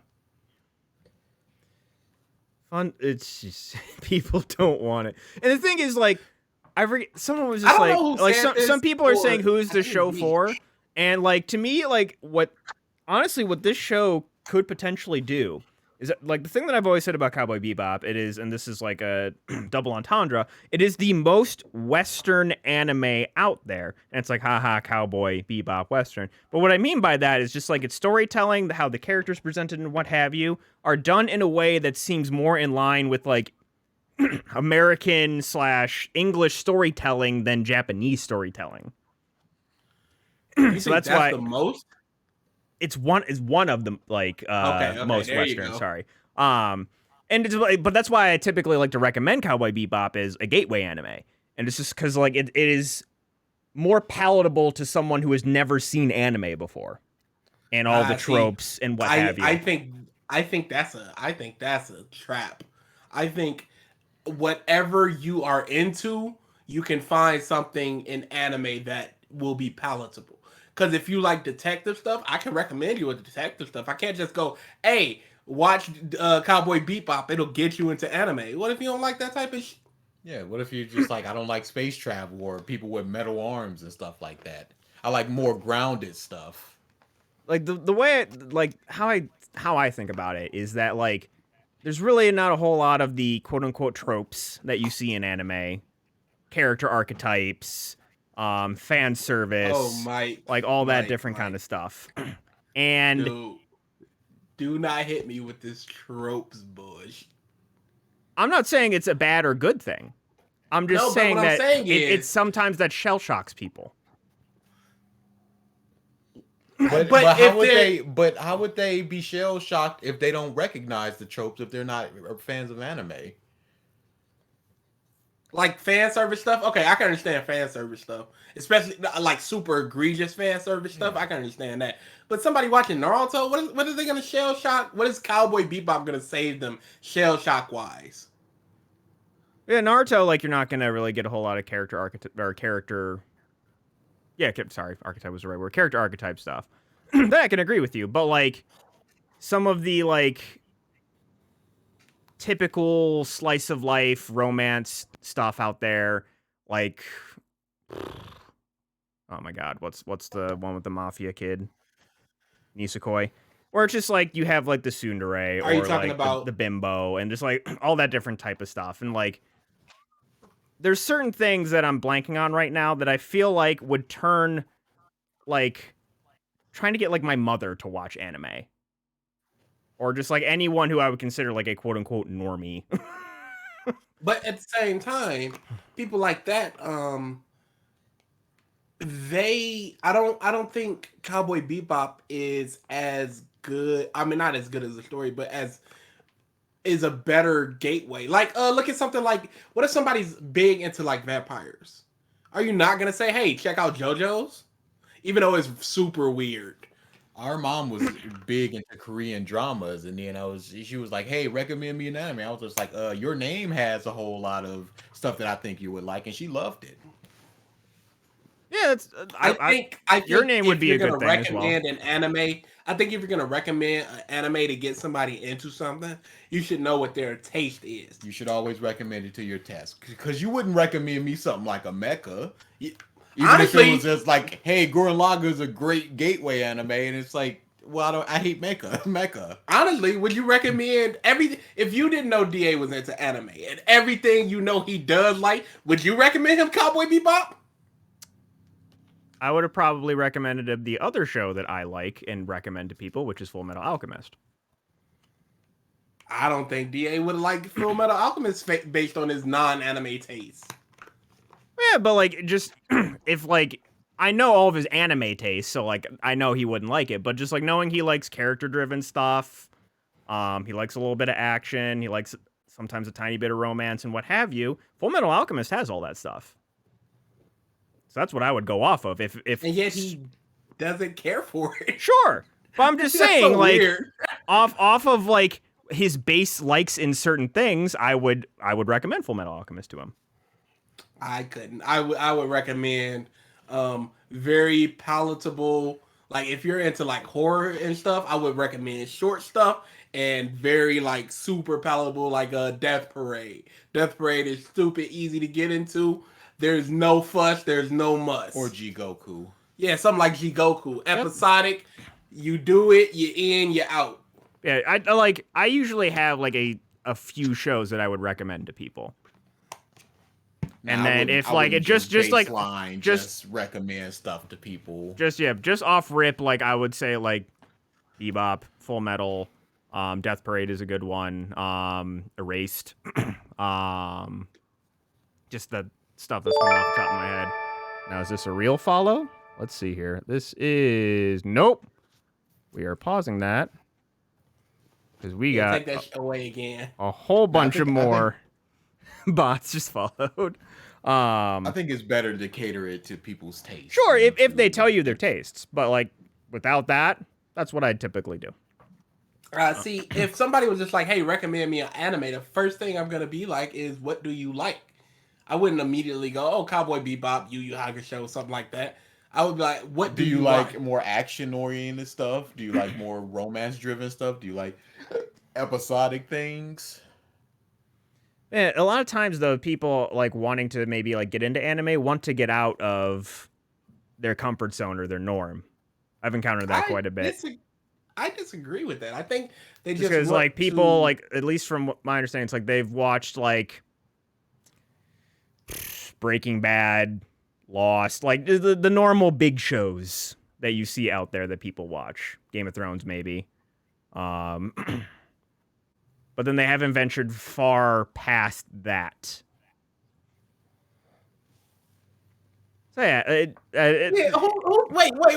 Fun. It's just people don't want it. And the thing is, like, someone was just like some people are saying who's the show for, and like to me, like what this show could potentially do is that, like, the thing that I've always said about Cowboy Bebop, it is, and this is like a double entendre, it is the most Western anime out there. And it's like, haha, Cowboy Bebop Western. But what I mean by that is just like its storytelling, how the characters presented and what have you, are done in a way that seems more in line with like American/English storytelling than Japanese storytelling. So that's why the most. It's one of them, like most Western. Sorry, and but that's why I typically like to recommend Cowboy Bebop as a gateway anime, and it's just because like it is more palatable to someone who has never seen anime before, and all the tropes and what have you. I think that's a trap. I think whatever you are into, you can find something in anime that will be palatable. Because if you like detective stuff, I can recommend you with detective stuff. I can't just go, hey, watch Cowboy Bebop. It'll get you into anime. What if you don't like that type of shit? Yeah, what if you're just like, I don't like space travel or people with metal arms and stuff like that. I like more grounded stuff. Like the way, how I think about it is that, like, there's really not a whole lot of the quote-unquote tropes that you see in anime. Character archetypes, fan service, like all that different kind of stuff. And dude, do not hit me with this tropes bush. I'm not saying it's a bad or good thing. I'm just saying that it's sometimes that shell shocks people. But how would they be shell shocked if they don't recognize the tropes if they're not fans of anime? Like fan service stuff. Okay, I can understand fan service stuff, especially like super egregious fan service stuff. I can understand that. But somebody watching Naruto, what are they gonna shell shock? What is Cowboy Bebop gonna save them shell shock wise? Yeah, Naruto, like you're not gonna really get a whole lot of character archetype. Yeah, sorry, archetype was the right word. Character archetype stuff. That I can agree with you, but like some of the like typical slice of life romance stuff out there, like oh my god, what's the one with the mafia kid, Nisekoi, where it's just like you have like the tsundere Are you or talking like about the bimbo and just like all that different type of stuff, and like there's certain things that I'm blanking on right now that I feel like would turn like trying to get like my mother to watch anime. Or just like anyone who I would consider like a quote unquote normie. But at the same time, people like that, I don't think Cowboy Bebop is as good. I mean, not as good as the story, but as is a better gateway. Like, look at something like, what if somebody's big into like vampires? Are you not gonna say, hey, check out JoJo's? Even though it's super weird. Our mom was big into Korean dramas, and then she was like, "Hey, recommend me an anime." I was just like, Your Name has a whole lot of stuff that I think you would like," and she loved it. Yeah, it's, I think Your Name would be a good thing as well. An anime. I think if you're gonna recommend an anime to get somebody into something, you should know what their taste is. You should always recommend it to your test, because you wouldn't recommend me something like a mecha. Even Honestly, if it was just like, "Hey, Gurren Lagann is a great gateway anime," and it's like, well, I hate mecha. Honestly, would you recommend everything? If you didn't know DA was into anime and everything you know he does like, would you recommend him Cowboy Bebop? I would have probably recommended him the other show that I like and recommend to people, which is Full Metal Alchemist. I don't think DA would have liked Full Metal Alchemist based on his non-anime taste. Yeah, but like, just if like I know all of his anime tastes, so like I know he wouldn't like it. But just like knowing he likes character-driven stuff, he likes a little bit of action, he likes sometimes a tiny bit of romance and what have you. Full Metal Alchemist has all that stuff, so that's what I would go off of. If and yet he doesn't care for it. Sure, but I'm just saying, so like weird. off of like his base likes in certain things, I would recommend Full Metal Alchemist to him. I couldn't. I would recommend very palatable. Like if you're into like horror and stuff, I would recommend short stuff and very like super palatable, like a Death Parade. Death Parade is stupid easy to get into. There's no fuss. There's no muss. Or Jigoku. Yeah, something like Jigoku. Episodic. You do it. You in. You out. Yeah, I usually have like a few shows that I would recommend to people. And then if like it just recommend stuff to people. Just off rip, like I would say like Bebop, Full Metal, Death Parade is a good one. Erased. Just the stuff that's coming off the top of my head. Now is this a real follow? Let's see here. This is nope. We are pausing that. Because we got take that shit away again. A whole bunch of more bots just followed. I think it's better to cater it to people's tastes. Sure, if they tell you their tastes, but like without that, that's what I'd typically do. See, if somebody was just like, "Hey, recommend me an anime," the first thing I'm gonna be like is, "What do you like?" I wouldn't immediately go, "Oh, Cowboy Bebop, Yu Yu Hakusho," something like that. I would be like, "What do you like? More action oriented stuff? Do you like more romance driven stuff? Do you like episodic things?" Yeah, a lot of times though, people like wanting to maybe like get into anime want to get out of their comfort zone or their norm. I've encountered that quite a bit. I disagree with that. I think they just because like people like, at least from my understanding, it's like they've watched like Breaking Bad, Lost, like the normal big shows that you see out there that people watch. Game of Thrones, maybe. But then they haven't ventured far past that. So yeah,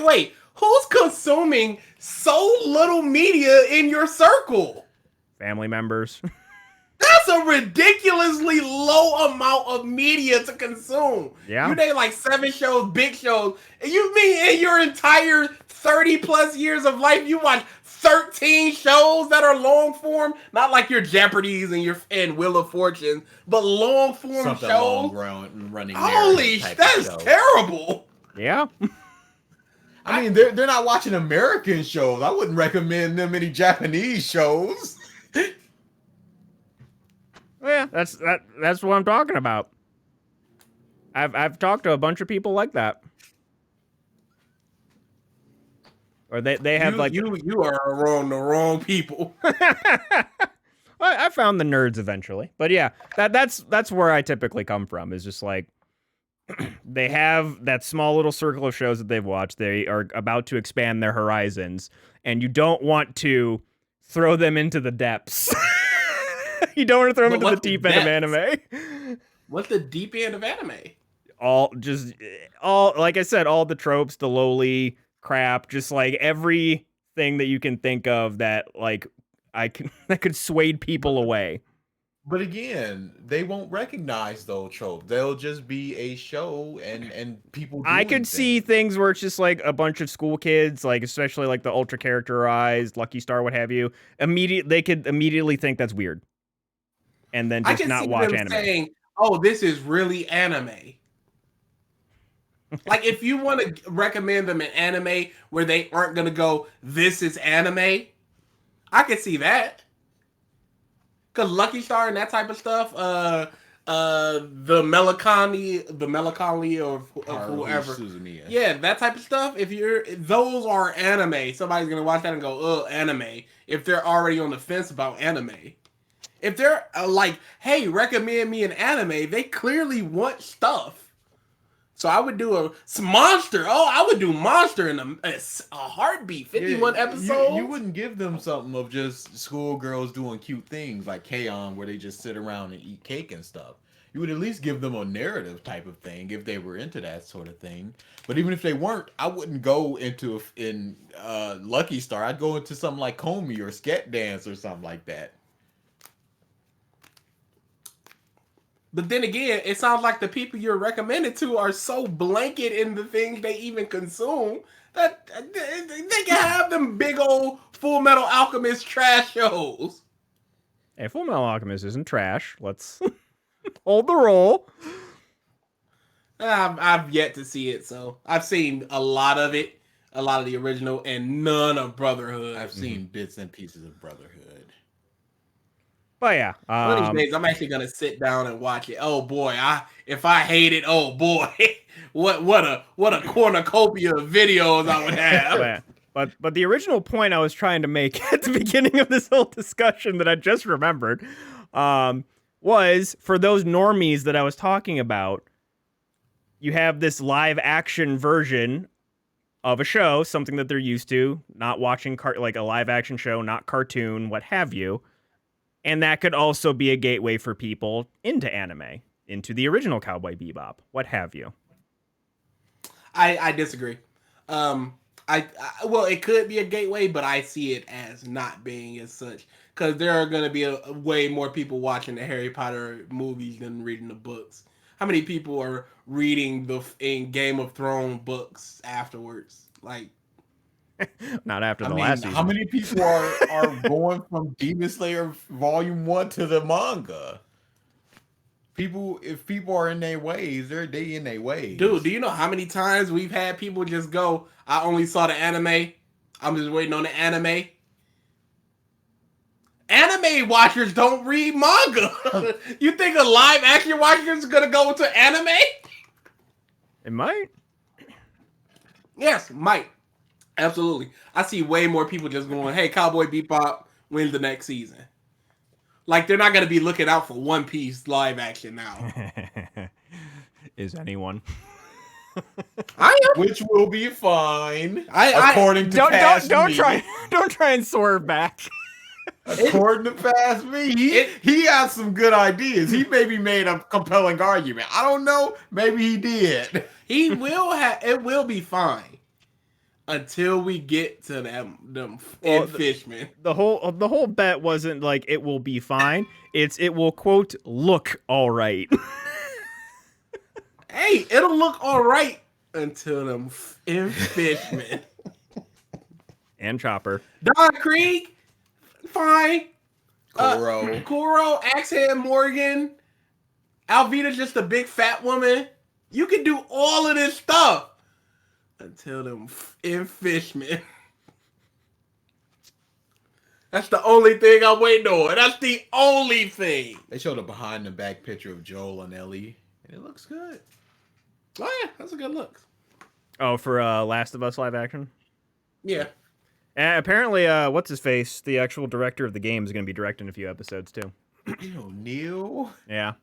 wait. Who's consuming so little media in your circle? Family members. That's a ridiculously low amount of media to consume. Yeah. You name like 7 shows, big shows. And you mean in your entire 30 plus years of life, you watch 13 shows that are long form? Not like your Jeopardies and Wheel of Fortune, but long form Something shows. long running. Holy, that is terrible. Yeah. I mean, they're not watching American shows. I wouldn't recommend them any Japanese shows. Yeah, that's what I'm talking about. I've talked to a bunch of people like that. Or they have you are around the wrong people. I found the nerds eventually. But yeah, that's where I typically come from, is just like they have that small little circle of shows that they've watched. They are about to expand their horizons, and you don't want to throw them into the depths. You don't want to throw them into the deep end of anime. What's the deep end of anime? All like I said, all the tropes, the lowly crap, just like everything that you can think of that like that could sway people away. But again, they won't recognize those tropes. They'll just be a show and people. I could see things where it's just like a bunch of school kids, like especially like the ultra characterized, Lucky Star, what have you. They could immediately think that's weird, and then just not watch anime. Saying, "Oh, this is really anime." Like if you want to recommend them an anime where they aren't gonna go, "This is anime," I could see that. Cause Lucky Star and that type of stuff, the melancholy of whoever, Suzumiya. Yeah, that type of stuff. Those are anime. Somebody's gonna watch that and go, "Oh, anime." If they're already on the fence about anime, if they're like, "Hey, recommend me an anime," they clearly want stuff. So I would do a Monster. Oh, I would do Monster in a heartbeat. 51 episodes. You wouldn't give them something of just schoolgirls doing cute things like K-On! Where they just sit around and eat cake and stuff. You would at least give them a narrative type of thing if they were into that sort of thing. But even if they weren't, I wouldn't go into Lucky Star. I'd go into something like Comey or Sket Dance or something like that. But then again, it sounds like the people you're recommended to are so blanket in the things they even consume that they can have them big old Full Metal Alchemist trash shows. Hey, Full Metal Alchemist isn't trash. Let's hold the roll. I've yet to see it, so I've seen a lot of it, a lot of the original, and none of Brotherhood. I've seen bits and pieces of Brotherhood. But yeah, one of these days I'm actually gonna sit down and watch it. Oh boy, if I hate it, oh boy, what a cornucopia of videos I would have. But the original point I was trying to make at the beginning of this whole discussion that I just remembered was for those normies that I was talking about. You have this live action version of a show, something that they're used to, not watching like a live action show, not cartoon, what have you. And that could also be a gateway for people into anime, into the original Cowboy Bebop, what have you. I disagree. Well, it could be a gateway, but I see it as not being as such. Because there are going to be a way more people watching the Harry Potter movies than reading the books. How many people are reading in Game of Thrones books afterwards? Like, not after the last season. How many people are going from Demon Slayer Volume 1 to the manga? If people are in their ways, they in their ways. Dude, do you know how many times we've had people just go, "I only saw the anime. I'm just waiting on the anime." Anime watchers don't read manga. You think a live action watcher is gonna go to anime? It might. Yes, might. Absolutely. I see way more people just going, "Hey, Cowboy Bebop, when's the next season?" Like, they're not going to be looking out for One Piece live action now. Is anyone? I am. Which will be fine. According to past don't try and swerve back. According to past me, he has some good ideas. He maybe made a compelling argument. I don't know. Maybe he did. It will be fine. until we get to them Well, Fishman. The whole bet wasn't like it will be fine. It will quote look all right. Hey, it'll look all right until them Fishman. And Chopper. Don Krieg, fine. Kuro. Kuro, Axehead Morgan, Alvita's just a big fat woman. You can do all of this stuff until them Fishman. That's the only thing I'm waiting on. That's the only thing. They showed a behind the back picture of Joel and Ellie, and it looks good. Oh yeah, that's a good look. Oh, for Last of Us live action? Yeah. And apparently, what's his face? The actual director of the game is going to be directing a few episodes too. Ew, Neil. Yeah.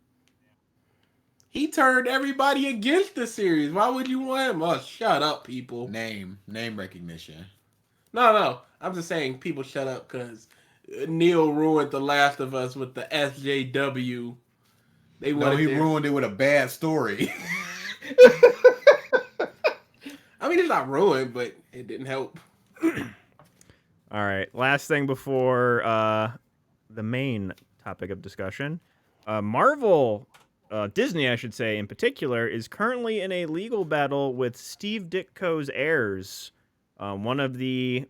He turned everybody against the series. Why would you want him? Oh, shut up, people. Name recognition. No. I'm just saying, people shut up because Neil ruined The Last of Us with the SJW. He ruined it with a bad story. I mean, it's not ruined, but it didn't help. All right. Last thing before the main topic of discussion. Marvel, Disney, I should say, in particular, is currently in a legal battle with Steve Ditko's heirs. One of the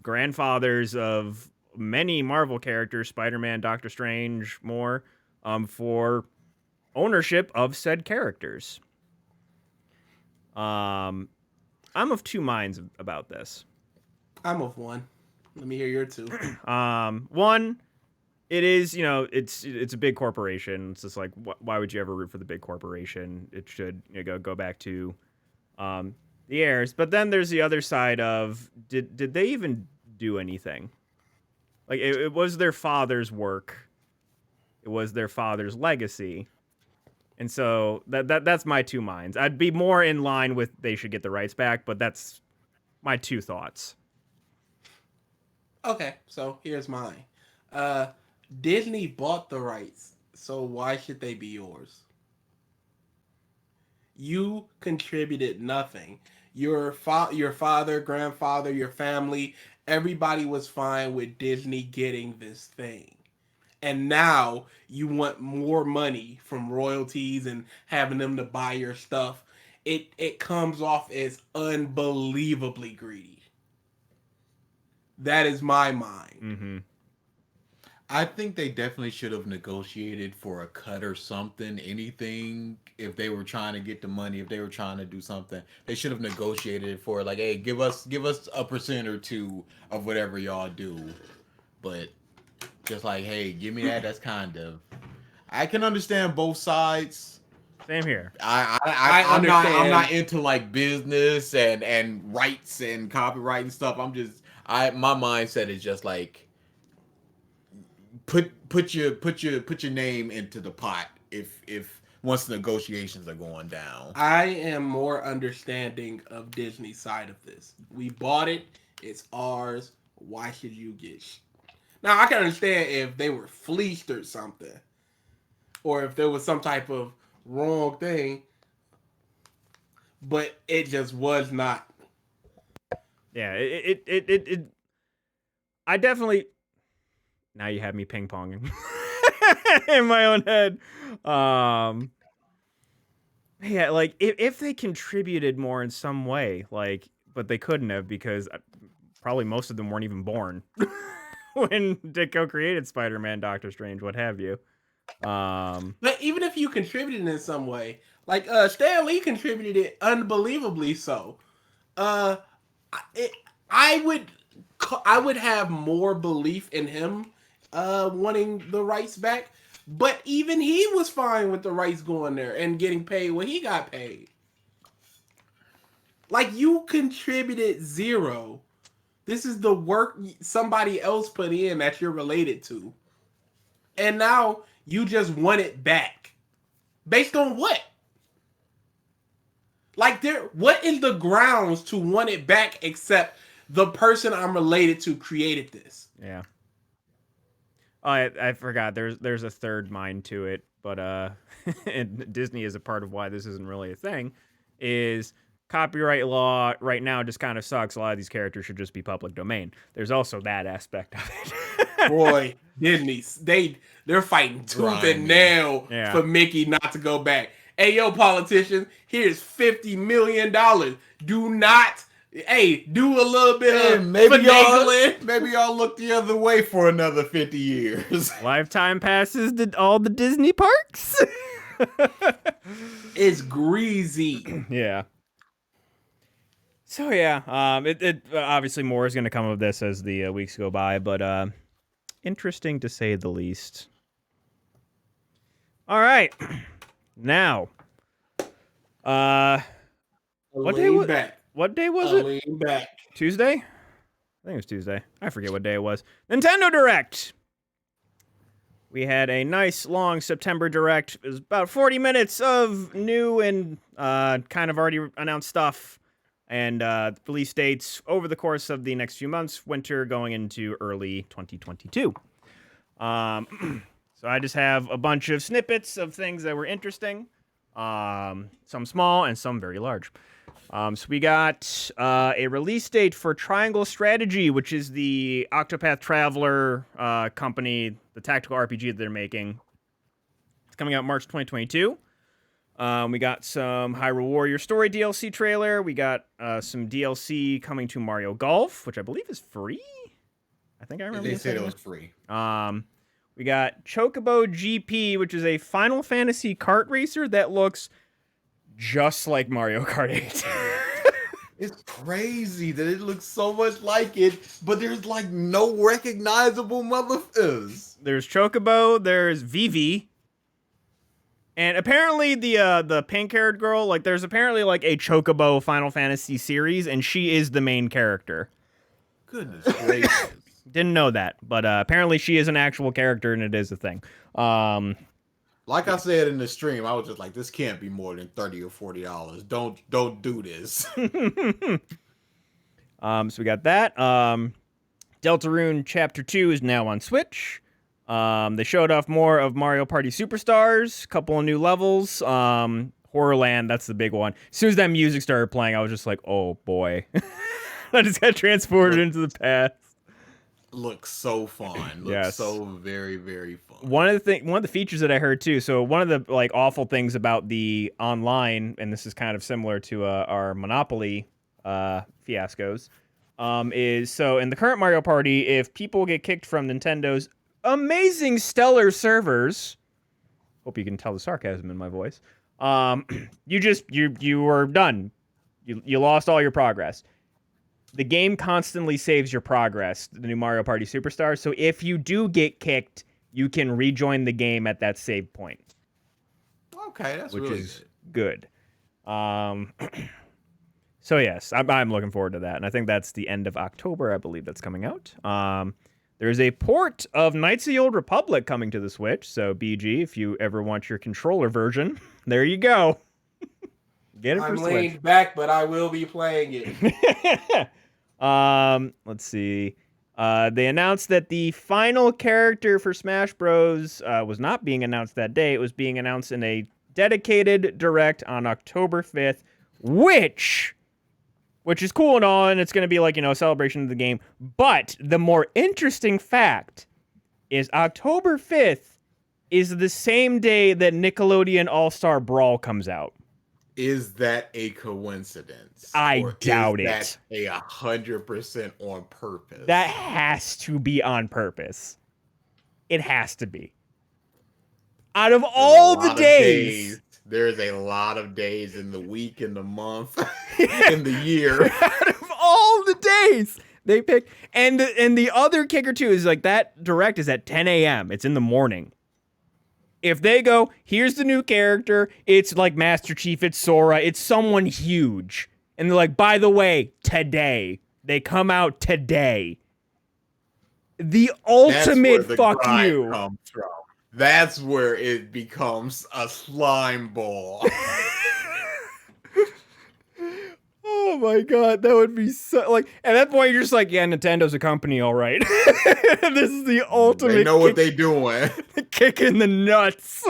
grandfathers of many Marvel characters, Spider-Man, Doctor Strange, more, for ownership of said characters. I'm of two minds about this. I'm of one. Let me hear your two. One, it is, it's a big corporation. It's just like, why would you ever root for the big corporation? It should go back to the heirs. But then there's the other side of, did they even do anything? Like, it was their father's work. It was their father's legacy. And so that's my two minds. I'd be more in line with they should get the rights back, but that's my two thoughts. Okay, so here's mine. Disney bought the rights, so why should they be yours? You contributed nothing. Your father, grandfather, your family, everybody was fine with Disney getting this thing. And now you want more money from royalties and having them to buy your stuff. It comes off as unbelievably greedy. That is my mind. Mm-hmm. I think they definitely should have negotiated for a cut or something, anything. If they were trying to get the money, if they were trying to do something, they should have negotiated for like, hey, give us a % or 2 of whatever y'all do. But just like, hey, give me that. That's kind of. I can understand both sides. Same here. I'm not into like business and rights and copyright and stuff. My mindset is just like put your name into the pot if once the negotiations are going down. I am more understanding of Disney's side of this. We bought it. It's ours. Why should you get Now, I can understand if they were fleeced or something. Or if there was some type of wrong thing. But it just was not. Yeah, it I definitely. Now you have me ping ponging in my own head. Yeah, like if they contributed more in some way, like, but they couldn't have because probably most of them weren't even born when Ditko created Spider-Man, Doctor Strange, what have you. But even if you contributed in some way, like Stan Lee contributed it unbelievably so. I would have more belief in him wanting the rights back, but even he was fine with the rights going there and getting paid what he got paid. Like, you contributed 0. This is the work somebody else put in that you're related to, and now you just want it back based on what? Like, what is the grounds to want it back except the person I'm related to created this? Yeah. I forgot. There's a third mind to it, but and Disney is a part of why this isn't really a thing. Is copyright law right now just kind of sucks. A lot of these characters should just be public domain. There's also that aspect of it. Boy, Disney, they're fighting tooth and nail for Mickey not to go back. Hey, yo, politicians, here's $50 million. Do not, do a little bit of finagling. Maybe y'all look the other way for another 50 years. Lifetime passes to all the Disney parks. It's greasy. Yeah. So yeah, it obviously more is going to come of this as the weeks go by, but interesting to say the least. All right, now, what day was it? Back. Tuesday? I think it was Tuesday. I forget what day it was. Nintendo Direct. We had a nice long September Direct. It was about 40 minutes of new and kind of already announced stuff. And release dates over the course of the next few months, winter going into early 2022. So I just have a bunch of snippets of things that were interesting, some small and some very large. So we got a release date for Triangle Strategy, which is the Octopath Traveler company, the tactical RPG that they're making. It's coming out March 2022. We got some Hyrule Warrior Story DLC trailer. We got some DLC coming to Mario Golf, which I believe is free. I think I remember They said it was free. We got Chocobo GP, which is a Final Fantasy kart racer that looks just like Mario Kart 8. It's crazy that it looks so much like it, but there's like no recognizable motherfuckers. There's Chocobo, there's Vivi. And apparently the pink-haired girl, like there's apparently like a Chocobo Final Fantasy series, and she is the main character. Goodness gracious. Didn't know that, but apparently she is an actual character, and it is a thing. Like I said in the stream, I was just like, this can't be more than $30 or $40. Don't do this. So we got that. Deltarune Chapter 2 is now on Switch. They showed off more of Mario Party Superstars, a couple of new levels. Horrorland, that's the big one. As soon as that music started playing, I was just like, oh boy. I just got transported into the past. Looks so fun. Looks so very, very fun. One of the features that I heard too. So one of the like awful things about the online, and this is kind of similar to our Monopoly fiascos, is so in the current Mario Party, if people get kicked from Nintendo's amazing stellar servers, hope you can tell the sarcasm in my voice. You were done. You lost all your progress. The game constantly saves your progress, the new Mario Party Superstars. So if you do get kicked, you can rejoin the game at that save point. Okay, that's which really is good. So yes, I'm looking forward to that, and I think that's the end of October. I believe that's coming out. There's a port of Knights of the Old Republic coming to the Switch. So BG, if you ever want your controller version, there you go. Get it for Switch. I'm laying back, but I will be playing it. Let's see. They announced that the final character for Smash Bros. Was not being announced that day. It was being announced in a dedicated direct on October 5th, which is cool and all, and it's going to be like, a celebration of the game. But the more interesting fact is October 5th is the same day that Nickelodeon All-Star Brawl comes out. Is that a coincidence? I doubt it. Is that 100% on purpose? That has to be on purpose. It has to be. Out of all the days, there's a lot of days in the week, in the month, in the year. Out of all the days they picked, and the other kicker too is like that direct is at 10 a.m. It's in the morning. If they go, here's the new character, it's like Master Chief, it's Sora, it's someone huge. And they're like, by the way, today. They come out today. The ultimate fuck you. Comes from. That's where it becomes a slime ball. Oh my god, that would be so like at that point you're just like, yeah, Nintendo's a company, all right. This is the ultimate. They know what they doing. Kick in the nuts.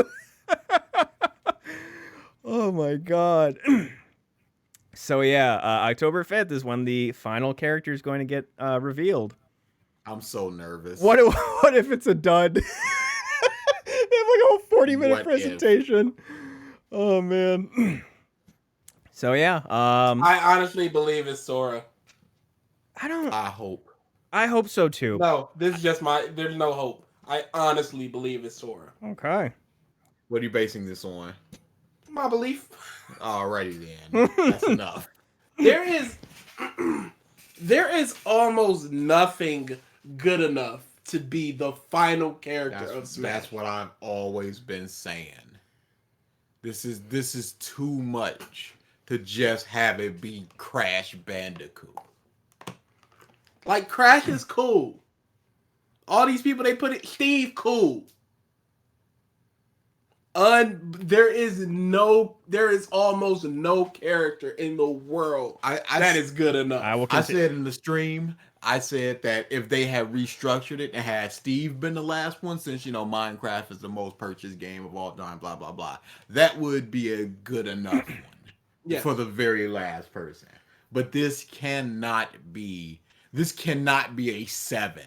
Oh my god. So yeah, October 5th is when the final character is going to get revealed. I'm so nervous. What if it's a dud? They have like a whole 40-minute What if? presentation. Oh man. So yeah, I honestly believe it's Sora. I hope. I hope so too. No, this is just there's no hope. I honestly believe it's Sora. Okay. What are you basing this on? My belief. Alrighty then. That's enough. There is almost nothing good enough to be the final character of Smash. That's what I've always been saying. This is too much to just have it be Crash Bandicoot. Like, Crash is cool. All these people they put it, Steve, cool. There is almost no character in the world that is good enough. I said in the stream, I said that if they had restructured it and had Steve been the last one, since Minecraft is the most purchased game of all time, blah blah blah, that would be a good enough one for the very last person. But this cannot be a 7.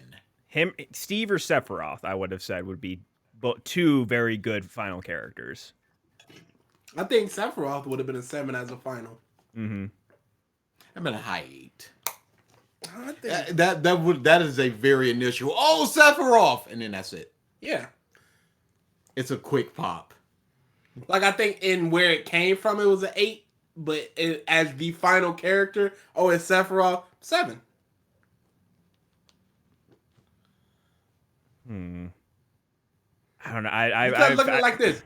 Steve or Sephiroth, I would have said would be two very good final characters. I think Sephiroth would have been a 7 as a final. Mm-hmm. I've been a high 8. I think that is a very initial. Oh, Sephiroth, and then that's it. Yeah, it's a quick pop. Like, I think in where it came from, it was an 8, but as the final character, it's Sephiroth, 7. I don't know. Because look at it like this: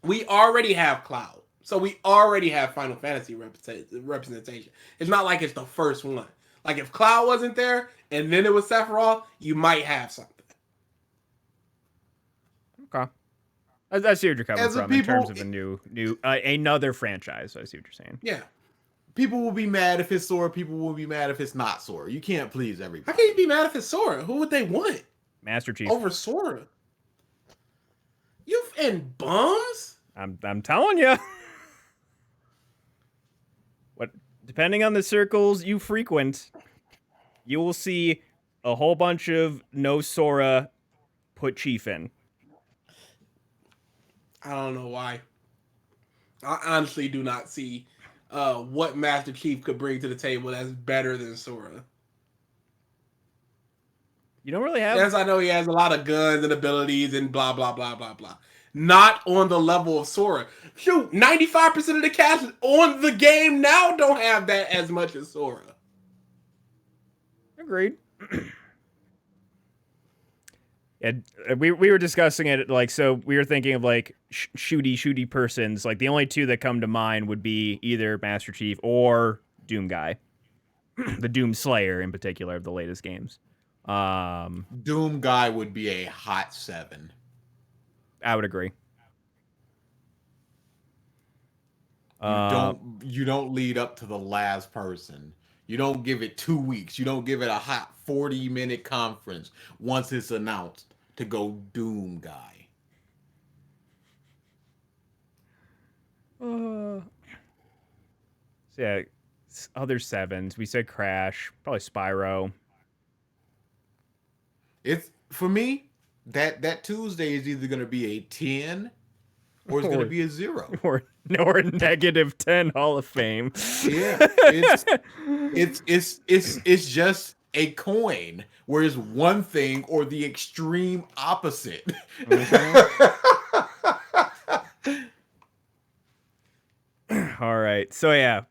we already have Cloud, so we already have Final Fantasy representation. It's not like it's the first one. Like, if Cloud wasn't there and then it was Sephiroth, you might have something. Okay, I see what you're coming from in terms of a new another franchise. I see what you're saying. Yeah. People will be mad if it's Sora. People will be mad if it's not Sora. You can't please everybody. How can you be mad if it's Sora? Who would they want? Master Chief over Sora. You and bums? I'm telling you. What? Depending on the circles you frequent, you will see a whole bunch of no Sora put Chief in. I don't know why. I honestly do not see what Master Chief could bring to the table that's better than Sora. You don't really have... Yes, I know he has a lot of guns and abilities and blah, blah, blah, blah, blah. Not on the level of Sora. Shoot, 95% of the cast on the game now don't have that as much as Sora. Agreed. Yeah, we were discussing it, like, so we were thinking of, like, shooty persons. Like, the only two that come to mind would be either Master Chief or Doom Guy. The Doom Slayer, in particular, of the latest games. Doom Guy would be a hot 7. I would agree. You don't lead up to the last person. You don't give it 2 weeks. You don't give it a hot 40-minute conference once it's announced to go Doom Guy. So yeah, other 7s. We said Crash, probably Spyro. It's for me that Tuesday is either going to be a 10 or it's going to be a 0 or -10 Hall of Fame. Yeah, it's just a coin where it's one thing or the extreme opposite. All right, so yeah,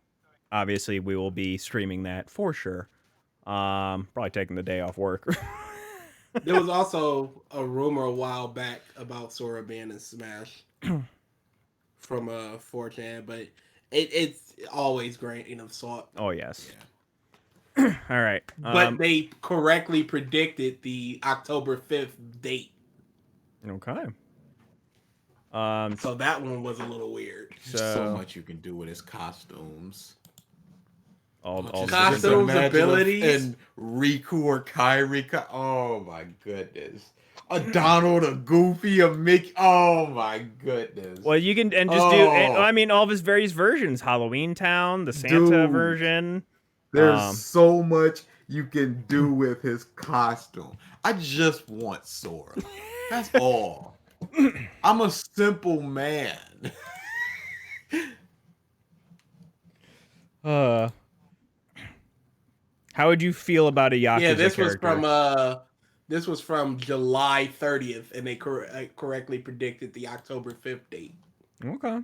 obviously we will be streaming that for sure. Probably taking the day off work. There was also a rumor a while back about Sora being in Smash from 4chan, but it's always grain of salt. Oh yes. Yeah. All right, but they correctly predicted the October 5th date. Okay. So that one was a little weird. So much you can do with his costumes. all Just the different Costumes, stuff. imagine abilities. and Riku or Kairi. Oh my goodness. A Donald, a Goofy, a Mickey. Oh my goodness. Well, you can and just I mean, all of his various versions: Halloween Town, the Santa Dude. version. There's Um, so much you can do with his costume. I just want Sora. That's all. I'm a simple man. How would you feel about a Yakuza Yeah, character? this was from July 30th, and they correctly predicted the October 5th date. Okay.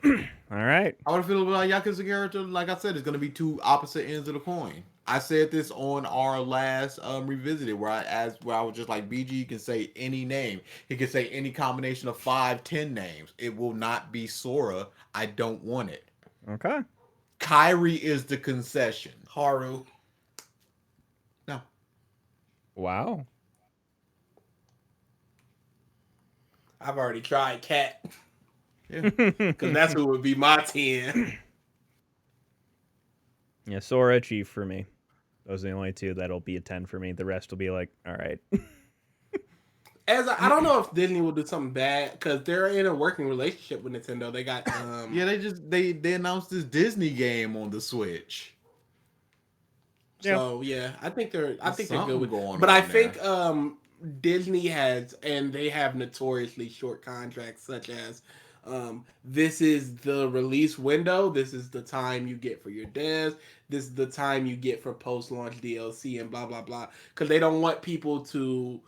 All right. How would I feel about Yakuza character? Like I said, it's gonna be two opposite ends of the coin. I said this on our last revisited where I was just like, BG can say any name. He can say any combination of 5-10 names. It will not be Sora. I don't want it. Okay. Kairi is the concession. Haru. No. Wow. I've already tried Cat. Yeah. Because that's who would be my 10. Yeah, Sora, Chief for me. Those are the only two that'll be a 10 for me. The rest will be like, all right. I don't know if Disney will do something bad because they're in a working relationship with Nintendo. They got Yeah, they announced this Disney game on the Switch. So yeah, I think they're good with going but on I there. think Disney has, and they have notoriously short contracts, such as this is the release window, this is the time you get for your devs, this is the time you get for post-launch DLC and blah blah blah, because they don't want people to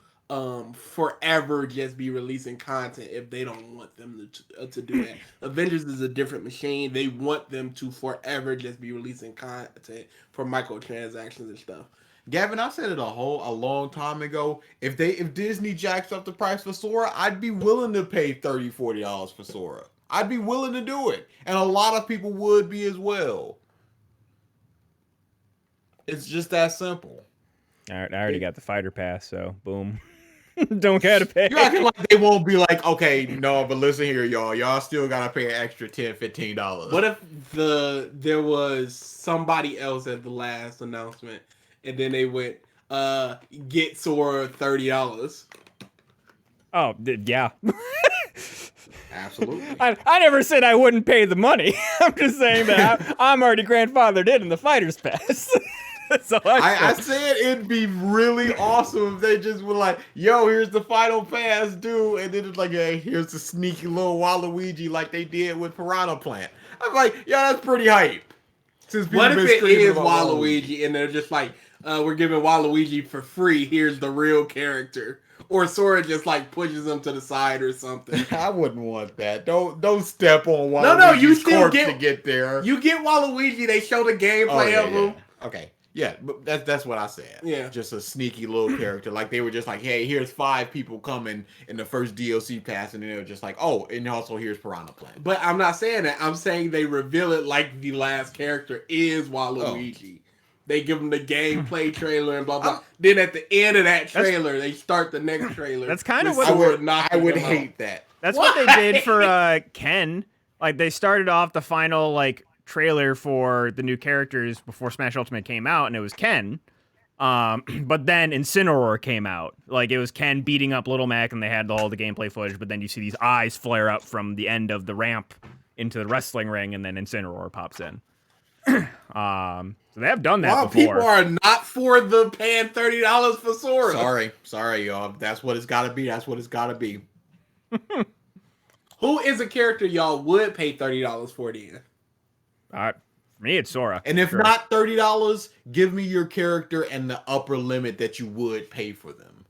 forever just be releasing content if they don't want them to do that. Avengers is a different machine. They want them to forever just be releasing content for microtransactions and stuff. Gavin, I said it a long time ago. If Disney jacks up the price for Sora, I'd be willing to pay $30-$40 for Sora. I'd be willing to do it. And a lot of people would be as well. It's just that simple. All right, I already got the fighter pass, so boom. Don't gotta pay. You're acting like they won't be like, okay, no, but listen here, y'all. Y'all still gotta pay an extra $10-$15. What if there was somebody else at the last announcement, and then they went, get Sora $30? Oh, yeah. Absolutely. I never said I wouldn't pay the money. I'm just saying that I'm already grandfathered in the fighter's pass. That's all I said it'd be really awesome if they just were like, yo, here's the final pass, dude. And then it's like, hey, here's the sneaky little Waluigi like they did with Piranha Plant. I'm like, yeah, that's pretty hype. What if it is Waluigi and they're just like, we're giving Waluigi for free, here's the real character. Or Sora just like pushes him to the side or something. I wouldn't want that. Don't step on Waluigi's you still corpse to get there. You get Waluigi, they show the gameplay of him. Okay. Yeah, but that's what I said. Yeah. Just a sneaky little character. Like they were just like, hey, here's 5 people coming in the first DLC pass, and then they were just like, oh, and also here's Piranha Plant. But I'm not saying that. I'm saying they reveal it like the last character is Waluigi. They give them the gameplay trailer and blah blah. Then at the end of that trailer, they start the next trailer. That's kind of with what Sora I knocking would them hate out. that. That's what they did for Ken. Like they started off the final like trailer for the new characters before Smash Ultimate came out, and it was Ken. But then Incineroar came out. Like it was Ken beating up Little Mac, and they had all the gameplay footage. But then you see these eyes flare up from the end of the ramp into the wrestling ring, and then Incineroar pops in. So they have done that before. People are not for the paying $30 for Sora. Sorry, y'all. That's what it's got to be. That's what it's got to be. Who is a character y'all would pay $30 for then? For me, it's Sora. And if not $30, give me your character and the upper limit that you would pay for them.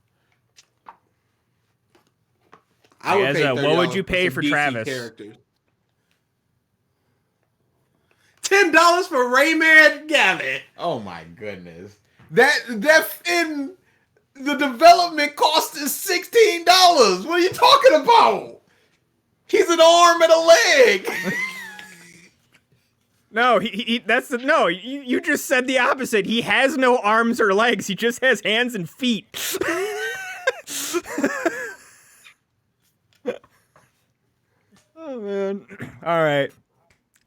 I would pay $30 what would you pay for some DC Travis? Characters. $10 for Rayman Gavin. Oh my goodness. That in the development cost is $16. What are you talking about? He's an arm and a leg. No, no. You just said the opposite. He has no arms or legs. He just has hands and feet. Oh man. All right.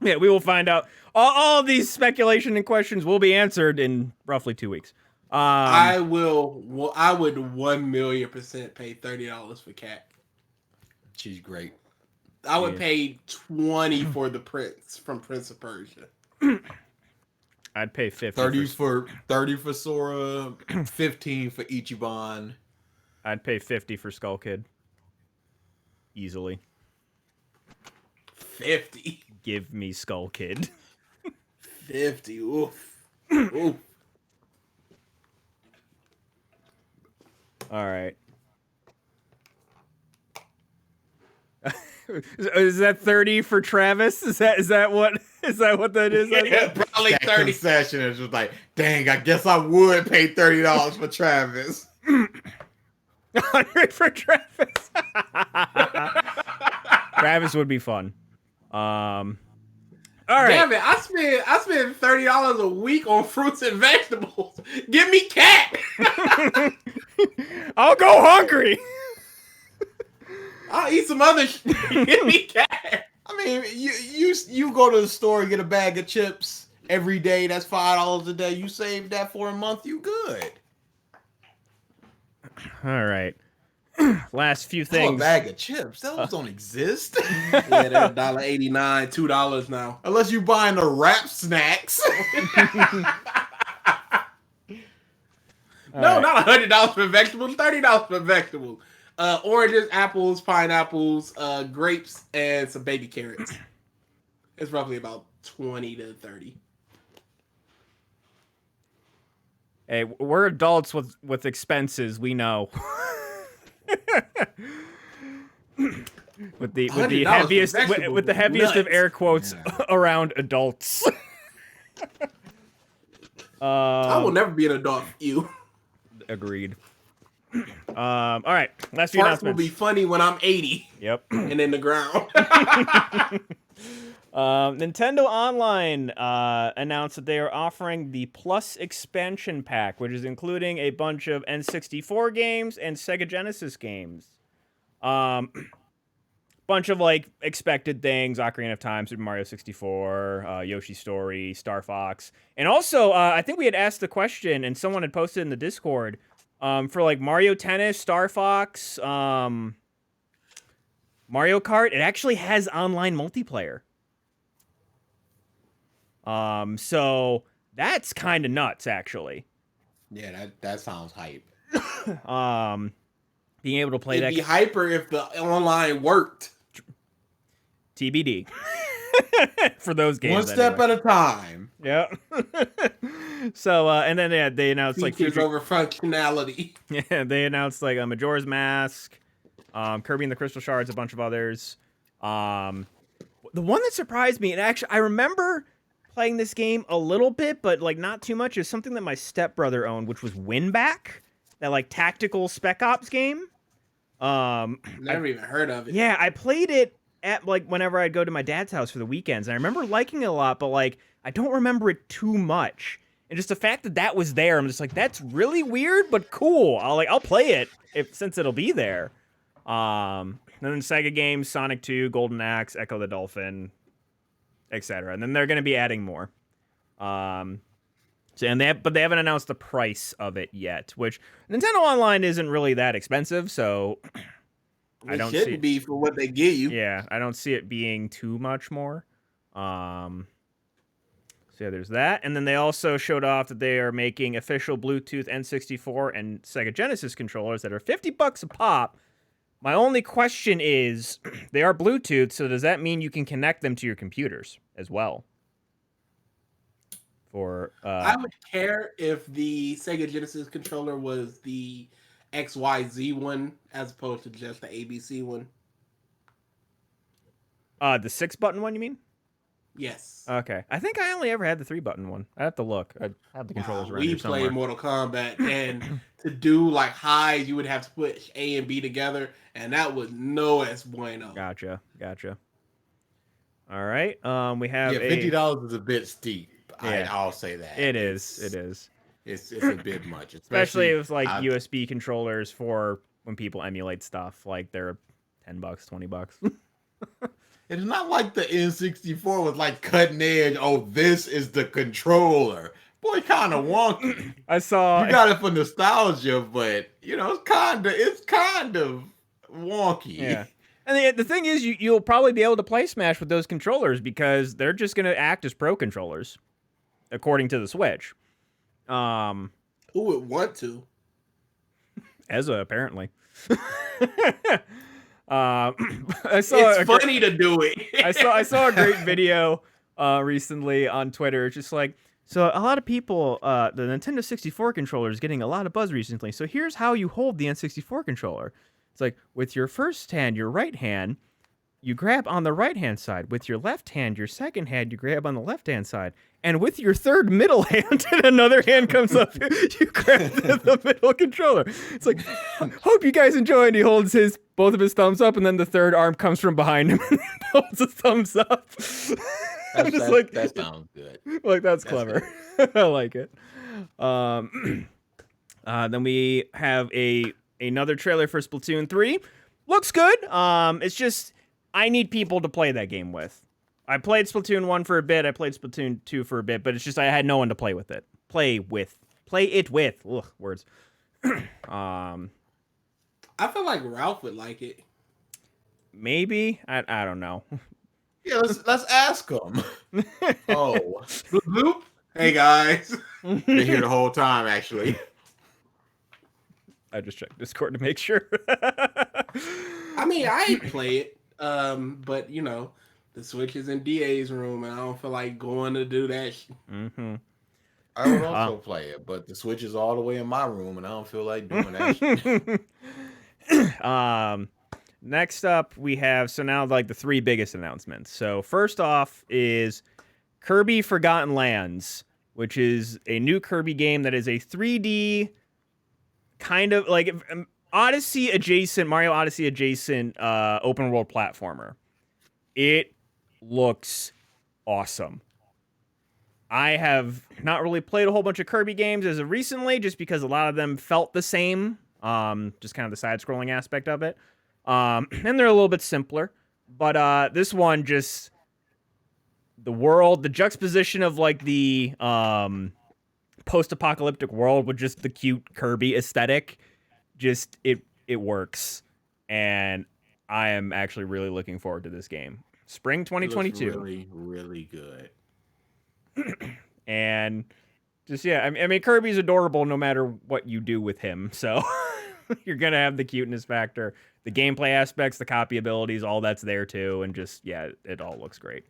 Yeah, we will find out. All of these speculation and questions will be answered in roughly 2 weeks. I would 1,000,000% pay $30 for Cat. She's great. I would pay 20 for the Prince from Prince of Persia. I'd pay 50. 30 for Sora, 15 for Ichiban. I'd pay 50 for Skull Kid. Easily. 50. Give me Skull Kid. 50. Oof. Oof. All right. Is that 30 for Travis? Is that what that is? Yeah, probably That 30. concession is just like, dang, I guess I would pay $30 for Travis. 100 for Travis. Travis would be fun. All right. Damn it! I spend $30 a week on fruits and vegetables. Give me Cat. I'll go hungry. I'll eat some other shit. Give me Cat. I mean, you go to the store and get a bag of chips every day. That's $5 a day. You save that for a month. You good. All right. Last few Oh, a things. bag of chips. Those don't exist. Yeah, they're $1.89, $2 now. Unless you buying the wrap snacks. No, not $100 for vegetables. $30 for vegetables. Oranges, apples, pineapples, grapes, and some baby carrots. It's roughly about 20 to 30. Hey, we're adults with expenses. We know. with the $100 heaviest for vegetables with the is heaviest of nuts. air quotes around adults. I will never be an adult for you. Agreed. All right. Last few Parts will announcements. be funny when I'm 80 Yep. and in the ground. Nintendo Online announced that they are offering the Plus expansion pack, which is including a bunch of N64 games and Sega Genesis games. Bunch of like expected things: Ocarina of Time, Super Mario 64, Yoshi's Story, Star Fox, and also I think we had asked the question, and someone had posted in the Discord for like Mario Tennis, Star Fox, Mario Kart. It actually has online multiplayer. So that's kind of nuts, actually. Yeah, that sounds hype. Being able to play It'd that be hyper if the online worked. TBD for those games. One step at a time. Yeah. So and then they announced like Features future. over functionality. Yeah, they announced like a Majora's Mask, Kirby and the Crystal Shards, a bunch of others. The one that surprised me, and actually I remember playing this game a little bit, but like not too much, is something that my stepbrother owned, which was Winback, that like tactical Spec Ops game. Never even heard of it. Yeah, I played it at like whenever I'd go to my dad's house for the weekends, and I remember liking it a lot, but like I don't remember it too much. And just the fact that that was there, I'm just like, that's really weird, but cool. I'll play it since it'll be there. Then Sega games, Sonic 2, Golden Axe, Echo the Dolphin, etc. And then they're going to be adding more. But they haven't announced the price of it yet, which Nintendo Online isn't really that expensive, so I don't see Shouldn't be for what they give you. Yeah, I don't see it being too much more. So yeah, there's that. And then they also showed off that they are making official Bluetooth N64 and Sega Genesis controllers that are $50 a pop. My only question is, they are Bluetooth, so does that mean you can connect them to your computers as well? I would care if the Sega Genesis controller was the XYZ one as opposed to just the ABC one. The 6-button one, you mean? Yes. Okay. I think I only ever had the 3-button one. I have to look. I have the controllers around We here somewhere. played Mortal Kombat, and to do like highs, you would have to put A and B together, and that was no es bueno. Gotcha. All right. We have $50 is a bit steep. Yeah. I'll say that. It is. It's a bit much, Especially with like USB controllers for when people emulate stuff. Like they're $10, $20. It's not like the N64 was like cutting edge. Oh, this is the controller. Boy, kind of wonky. I saw. You got it for nostalgia, but it's kind of wonky. Yeah. And the thing is, you'll probably be able to play Smash with those controllers because they're just going to act as pro controllers, according to the Switch. Who would want to? Ezra, apparently. It's funny to do it. I saw a great video recently on Twitter. It's just like, so a lot of people, the Nintendo 64 controller is getting a lot of buzz recently. So here's how you hold the N64 controller. It's like, with your first hand, your right hand, you grab on the right-hand side. With your left hand, your second hand, you grab on the left-hand side. And with your third middle hand, and another hand comes up, you grab the middle controller. It's like, hope you guys enjoy. And he holds both of his thumbs up, and then the third arm comes from behind him and holds his thumbs up. That sounds good. Like, that's clever. I like it. Then we have another trailer for Splatoon 3. Looks good. It's just, I need people to play that game with. I played Splatoon 1 for a bit. I played Splatoon 2 for a bit, but it's just I had no one to play with it. Play it with. Ugh, words. I feel like Ralph would like it. Maybe. I don't know. Yeah, let's ask him. Oh. Bloop. Hey, guys. Been here the whole time, actually. I just checked Discord to make sure. I mean, I play it, but the Switch is in DA's room, and I don't feel like going to do that. Mm-hmm. I would also play it, but the Switch is all the way in my room, and I don't feel like doing that shit. Next up, we have, so now like the three biggest announcements. So first off is Kirby Forgotten Lands, which is a new Kirby game that is a 3D kind of like Odyssey adjacent, Mario Odyssey adjacent open world platformer. It looks awesome. I have not really played a whole bunch of Kirby games as of recently, just because a lot of them felt the same, just kind of the side-scrolling aspect of it. And they're a little bit simpler. But this one, just the world, the juxtaposition of like the post-apocalyptic world with just the cute Kirby aesthetic, just it works. And I am actually really looking forward to this game. Spring 2022. It looks really, really good. And just, yeah, I mean, Kirby's adorable no matter what you do with him. So you're going to have the cuteness factor, the gameplay aspects, the copy abilities, all that's there too. And just, yeah, it all looks great.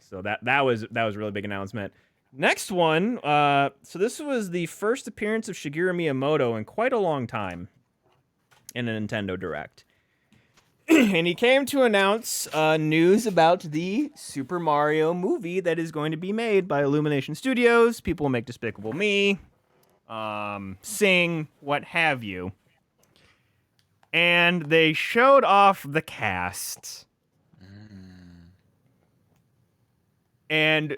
So that was a really big announcement. Next one. So this was the first appearance of Shigeru Miyamoto in quite a long time in a Nintendo Direct. And he came to announce news about the Super Mario movie that is going to be made by Illumination Studios. People will make Despicable Me, Sing, what have you. And they showed off the cast. And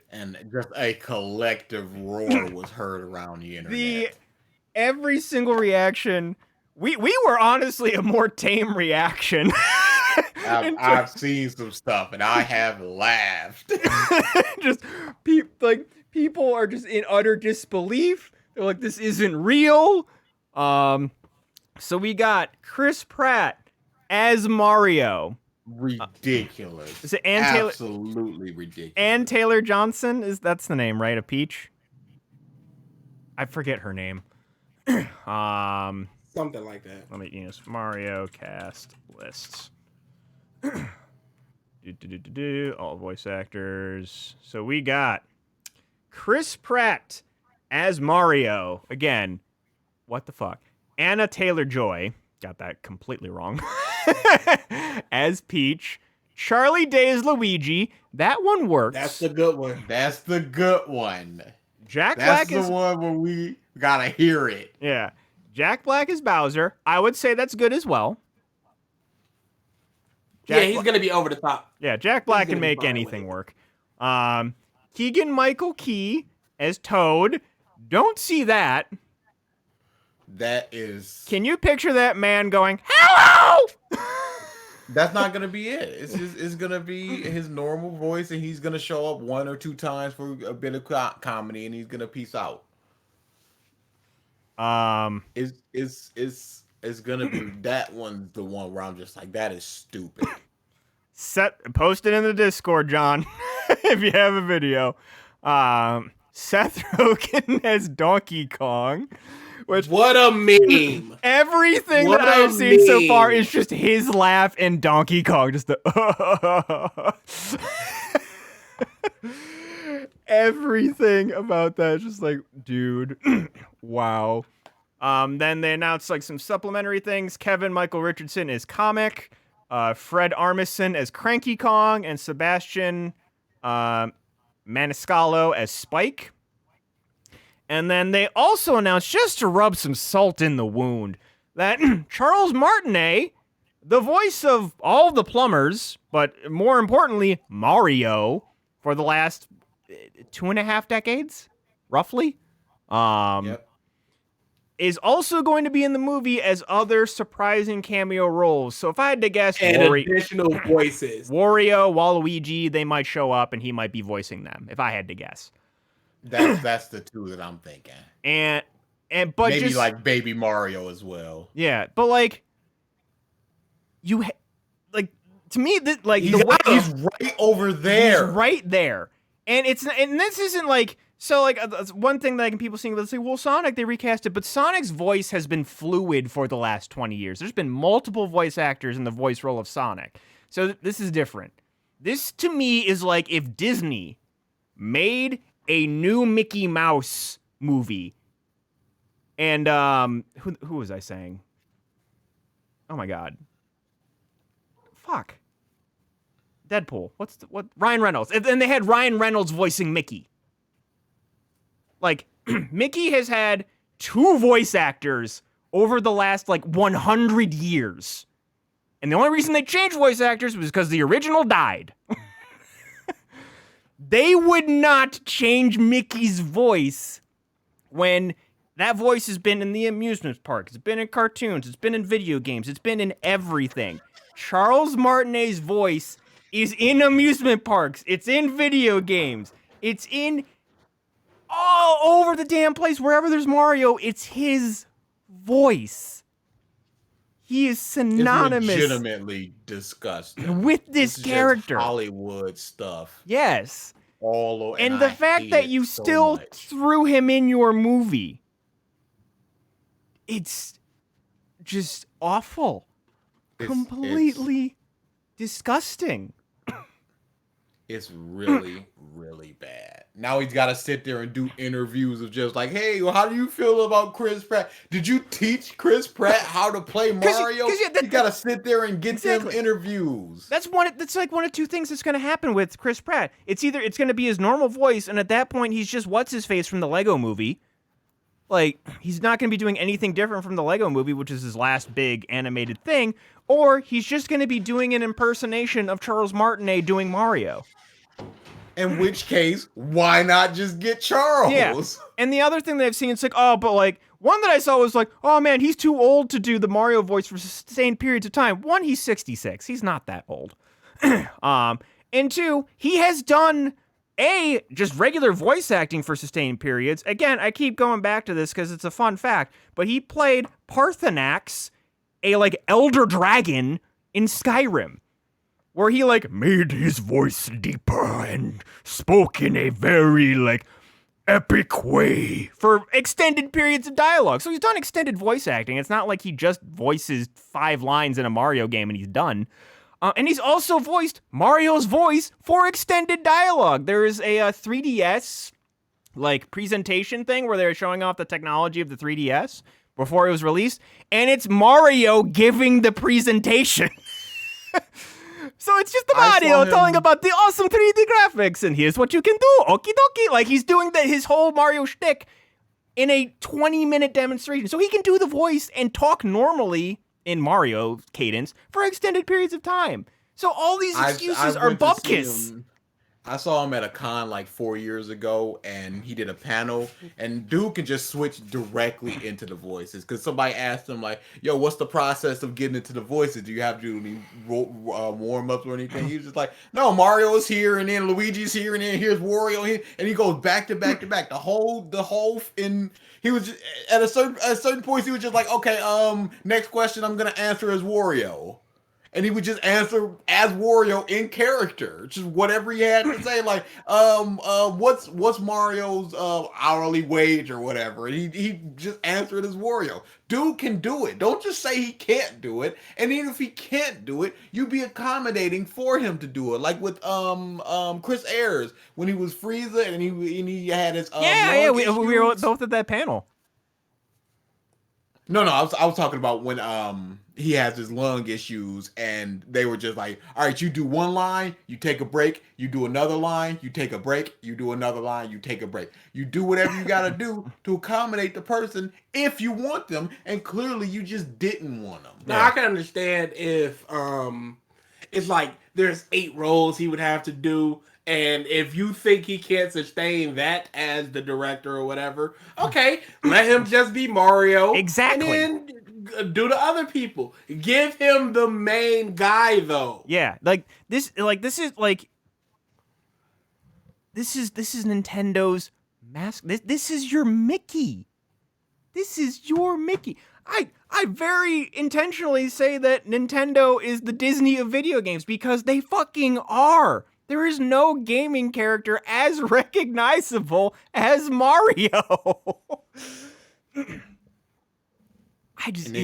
just a collective roar was heard around the internet. Every single reaction, we were honestly a more tame reaction. I've seen some stuff and I have laughed. Just people are just in utter disbelief. They're like, this isn't real. So we got Chris Pratt as Mario. Ridiculous. Is it absolutely ridiculous? Ann Taylor Johnson, that's the name, right? Of Peach. I forget her name. Something like that. Let me use Mario cast lists. All voice actors. So we got Chris Pratt as Mario. Again, what the fuck? Anna Taylor-Joy, got that completely wrong, as Peach. Charlie Day as Luigi. That one works. That's the good one. That's the good one. Jack Black is the one where we gotta hear it. Yeah. Jack Black is Bowser. I would say that's good as well. He's going to be over the top. Yeah, Jack Black can make anything work. Keegan-Michael Key as Toad. Don't see that. That is... Can you picture that man going, hello? That's not gonna be it. It's gonna be his normal voice, and he's gonna show up 1 or 2 times for a bit of comedy, and he's gonna peace out. It's gonna be that one's the one where I'm just like, that is stupid. Post it in the Discord, John, if you have a video. Seth Rogen as Donkey Kong. What a meme! Everything that I have seen so far is just his laugh and Donkey Kong. Just the everything about that is just like, dude, wow. Then they announced like some supplementary things. Kevin Michael Richardson is Comic, Fred Armisen as Cranky Kong, and Sebastian Maniscalco as Spike. And then they also announced, just to rub some salt in the wound, that Charles Martinet, the voice of all the plumbers, but more importantly, Mario, for the last 2.5 decades, roughly, is also going to be in the movie as other surprising cameo roles. So if I had to guess, additional voices. Wario, Waluigi, they might show up and he might be voicing them, if I had to guess. That's the 2 that I'm thinking. But maybe just, like Baby Mario as well. Yeah, but like to me that like he's right over there. He's right there. And this isn't like, so like one thing that people seeing, let's say, well, Sonic, they recast it, but Sonic's voice has been fluid for the last 20 years. There's been multiple voice actors in the voice role of Sonic. So this is different. This to me is like if Disney made a new Mickey Mouse movie. And who was I saying? Oh my god. Fuck. Deadpool. What Ryan Reynolds. And they had Ryan Reynolds voicing Mickey. Like Mickey has had 2 voice actors over the last like 100 years. And the only reason they changed voice actors was because the original died. They would not change Mickey's voice when that voice has been in the amusement park. It's been in cartoons. It's been in video games. It's been in everything. Charles Martinet's voice is in amusement parks. It's in video games. It's in all over the damn place. Wherever there's Mario, it's his voice. He is synonymous. It's legitimately disgusting with this character. Just Hollywood stuff. Yes. All over, and the fact that you still threw him in your movie, it's just awful. Completely disgusting. It's really, really bad. Now he's got to sit there and do interviews of just like, hey, well, how do you feel about Chris Pratt? Did you teach Chris Pratt how to play Mario? You got to sit there and get them interviews. That's like one of 2 things that's going to happen with Chris Pratt. It's either it's going to be his normal voice, and at that point he's just what's-his-face from the Lego movie. Like, he's not going to be doing anything different from the Lego movie, which is his last big animated thing, or he's just going to be doing an impersonation of Charles Martinet doing Mario. In which case, why not just get Charles? Yeah. And the other thing that I've seen, it's like, but like, one that I saw was like, oh man, he's too old to do the Mario voice for sustained periods of time. 1, he's 66. He's not that old. And 2, he has done just regular voice acting for sustained periods. Again, I keep going back to this because it's a fun fact, but he played Parthenax, a like elder dragon in Skyrim, where he like made his voice deeper and spoke in a very like epic way for extended periods of dialogue. So he's done extended voice acting. It's not like he just voices 5 lines in a Mario game and he's done. And he's also voiced Mario's voice for extended dialogue. There is a 3DS like presentation thing where they're showing off the technology of the 3DS before it was released, and it's Mario giving the presentation. So it's just the Mario telling about the awesome 3D graphics, and here's what you can do, okie dokie. Like, he's doing his whole Mario shtick in a 20-minute demonstration. So he can do the voice and talk normally in Mario cadence for extended periods of time. So all these excuses are bupkis. I saw him at a con like 4 years ago, and he did a panel, and dude can just switch directly into the voices. Because somebody asked him like, "Yo, what's the process of getting into the voices? Do you have to do any warm ups or anything?" He was just like, "No, Mario's here, and then Luigi's here, and then here's Wario here," and he goes back to back to back. The whole in. He was just, at a certain point, he was just like, "Okay, next question I'm gonna answer is Wario." And he would just answer as Wario in character, just whatever he had to say, like, what's Mario's hourly wage or whatever, and he just answered as Wario. Dude can do it. Don't just say he can't do it. And even if he can't do it, you be accommodating for him to do it, like with Chris Ayers when he was Frieza and he had his we were both at that panel. No, I was talking about when he has his lung issues, and they were just like, all right, you do one line, you take a break, you do another line, you take a break, you do another line, you take a break. You do whatever you gotta do to accommodate the person if you want them, and clearly you just didn't want them. Now I can understand if it's like there's 8 roles he would have to do. And if you think he can't sustain that as the director or whatever, okay, let him just be Mario. Exactly. And then do the other people. Give him the main guy, though. Yeah, this is Nintendo's mask. This is your Mickey. This is your Mickey. I very intentionally say that Nintendo is the Disney of video games because they fucking are. There is no gaming character as recognizable as Mario. They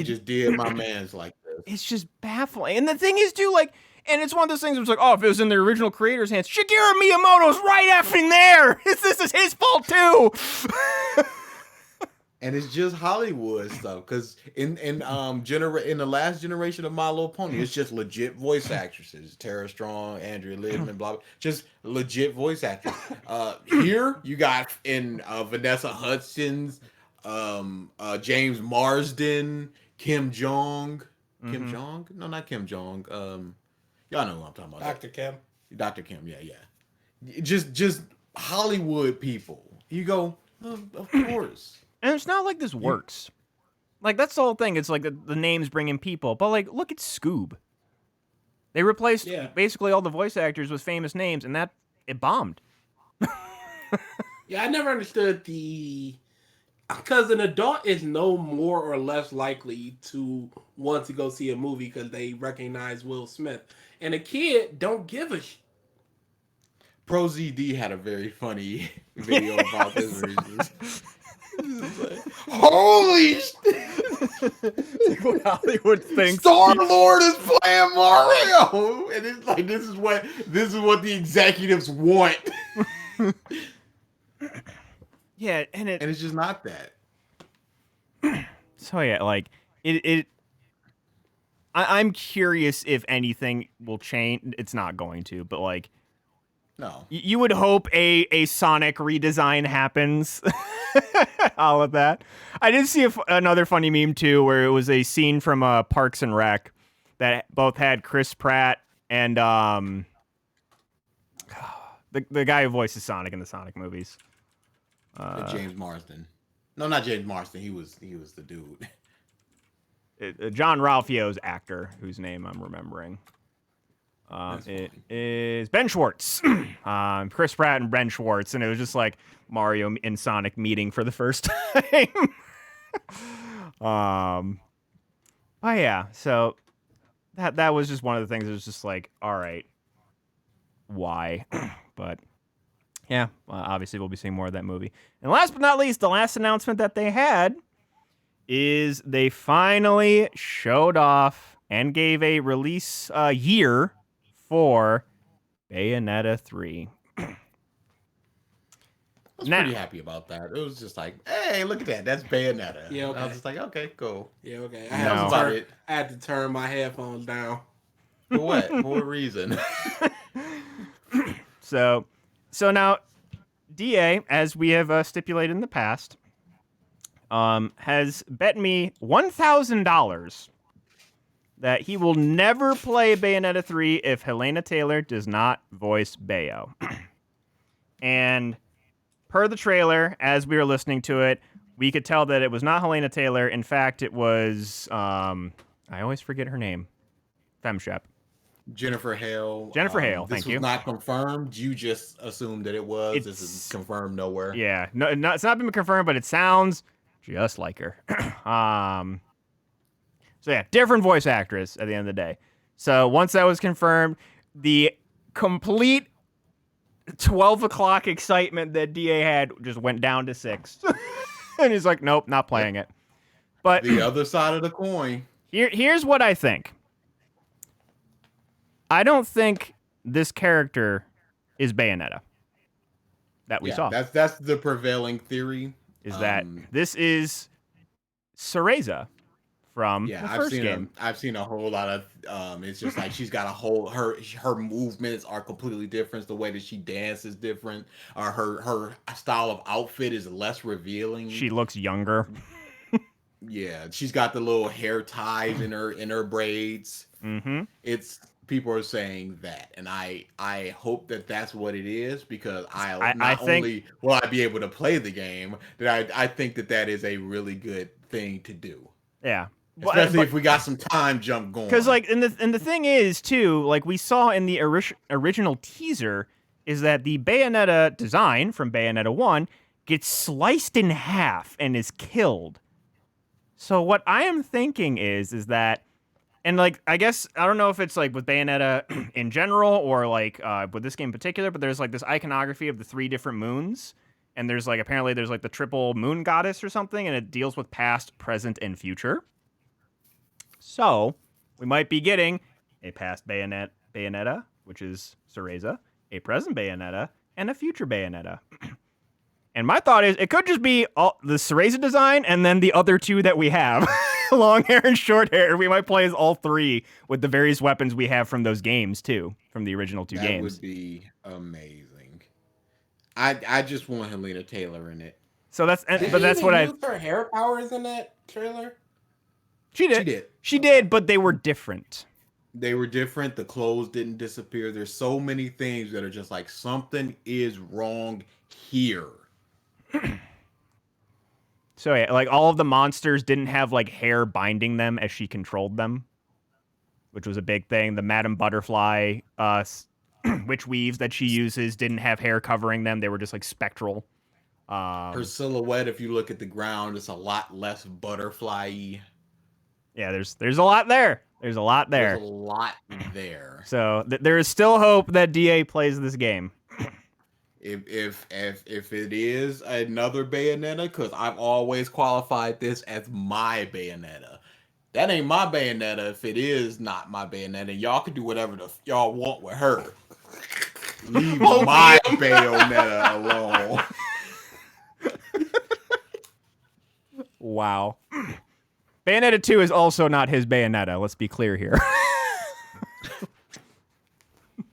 just did my man's like this. It's just baffling. And the thing is, too, like, and it's one of those things where it's like, oh, if it was in the original creator's hands, Shigeru Miyamoto's right effing there. This is his fault, too. And it's just Hollywood stuff, because in the last generation of My Little Pony, it's just legit voice actresses: Tara Strong, Andrea Lidman, blah blah, just legit voice actors. Here you got in Vanessa Hudgens, James Marsden, Kim Jong. Kim Jong? No, not Kim Jong. Y'all know who I'm talking about. Dr. Kim. Dr. Kim, yeah. Just Hollywood people. You go, of course. And it's not like this works. Like, that's the whole thing. It's like the names bring in people. But, like, look at Scoob. They replaced basically all the voice actors with famous names, and it bombed. Yeah, I never understood because an adult is no more or less likely to want to go see a movie because they recognize Will Smith. And a kid don't give a shit. Pro ZD had a very funny video about this reason. Holy shit! What Hollywood thinks. Star-Lord is playing Mario, and it's like this is what the executives want. Yeah, and it's just not that. So yeah, like I'm curious if anything will change. It's not going to, but like, no, you would hope a Sonic redesign happens. All of that. I did see another funny meme too, where it was a scene from Parks and Rec that both had Chris Pratt and the guy who voices Sonic in the Sonic movies. James Marsden. No, not James Marsden. He was the dude. John Ralphio's actor, whose name I'm remembering. It is Ben Schwartz. Chris Pratt and Ben Schwartz, and it was just like Mario and Sonic meeting for the first time. But yeah, so that was just one of the things that was just like, all right, why? But yeah, obviously we'll be seeing more of that movie. And last but not least, the last announcement that they had is they finally showed off and gave a release year for Bayonetta 3. I was pretty happy about that. It was just like, hey, look at that. That's Bayonetta. Yeah, okay. I was just like, okay, cool. Yeah, okay. I had to turn my headphones down. For what? For what reason? So now, DA, as we have stipulated in the past, has bet me $1,000 that he will never play Bayonetta 3 if Helena Taylor does not voice Bayo. And per the trailer, as we were listening to it, we could tell that it was not Helena Taylor. In fact, it was I always forget her name. Femshep. Jennifer Hale. Jennifer Hale, thank This was you. not confirmed. You just assumed that it was. This is confirmed nowhere. Yeah, no, it's not been confirmed, but it sounds just like her. So yeah, different voice actress at the end of the day. So once that was confirmed, the complete 12 o'clock excitement that DA had just went down to 6. And he's like, nope, not playing it. But the other side of the coin. Here's what I think. I don't think this character is Bayonetta that we saw. That's the prevailing theory. Is that this is Cereza from the first game. I've seen a whole lot of it's just like she's got a whole her movements are completely different. The way that she dances different. Or her style of outfit is less revealing. She looks younger. Yeah, she's got the little hair ties in her braids. Mm-hmm. It's people are saying that, and I hope that that's what it is, because I think, only will I be able to play the game, that I think that is a really good thing to do. Yeah. Especially if we got some time jump going. Because like, and the thing is too, like we saw in the original teaser, is that the Bayonetta design from Bayonetta 1 gets sliced in half and is killed. So what I am thinking is that, and like, I guess, I don't know if it's like with Bayonetta in general or like with this game in particular, but there's like this iconography of the 3 different moons. And there's like, apparently there's like the triple moon goddess or something, and it deals with past, present, and future. So we might be getting a past Bayonetta, which is Cereza, a present Bayonetta, and a future Bayonetta. And my thought is, it could just be all the Cereza design and then the other 2 that we have. Long hair and short hair. We might play as all 3 with the various weapons we have from those games, too. From the original 2 games. That would be amazing. I just want Helena Taylor in it. So that's what I... Use her hair powers in that trailer? She did, but they were different. They were different. The clothes didn't disappear. There's so many things that are just like, something is wrong here. So yeah, like all of the monsters didn't have like hair binding them as she controlled them, which was a big thing. The Madame Butterfly witch weaves that she uses didn't have hair covering them. They were just like spectral. Her silhouette, if you look at the ground, is a lot less butterfly-y. Yeah, there's a lot there. There's a lot there. There's a lot there. So there is still hope that DA plays this game. If it is another Bayonetta, because I've always qualified this as my Bayonetta. That ain't my Bayonetta if it is not my Bayonetta. Y'all can do whatever y'all want with her. Leave my Bayonetta alone. Wow. Bayonetta 2 is also not his Bayonetta. Let's be clear here.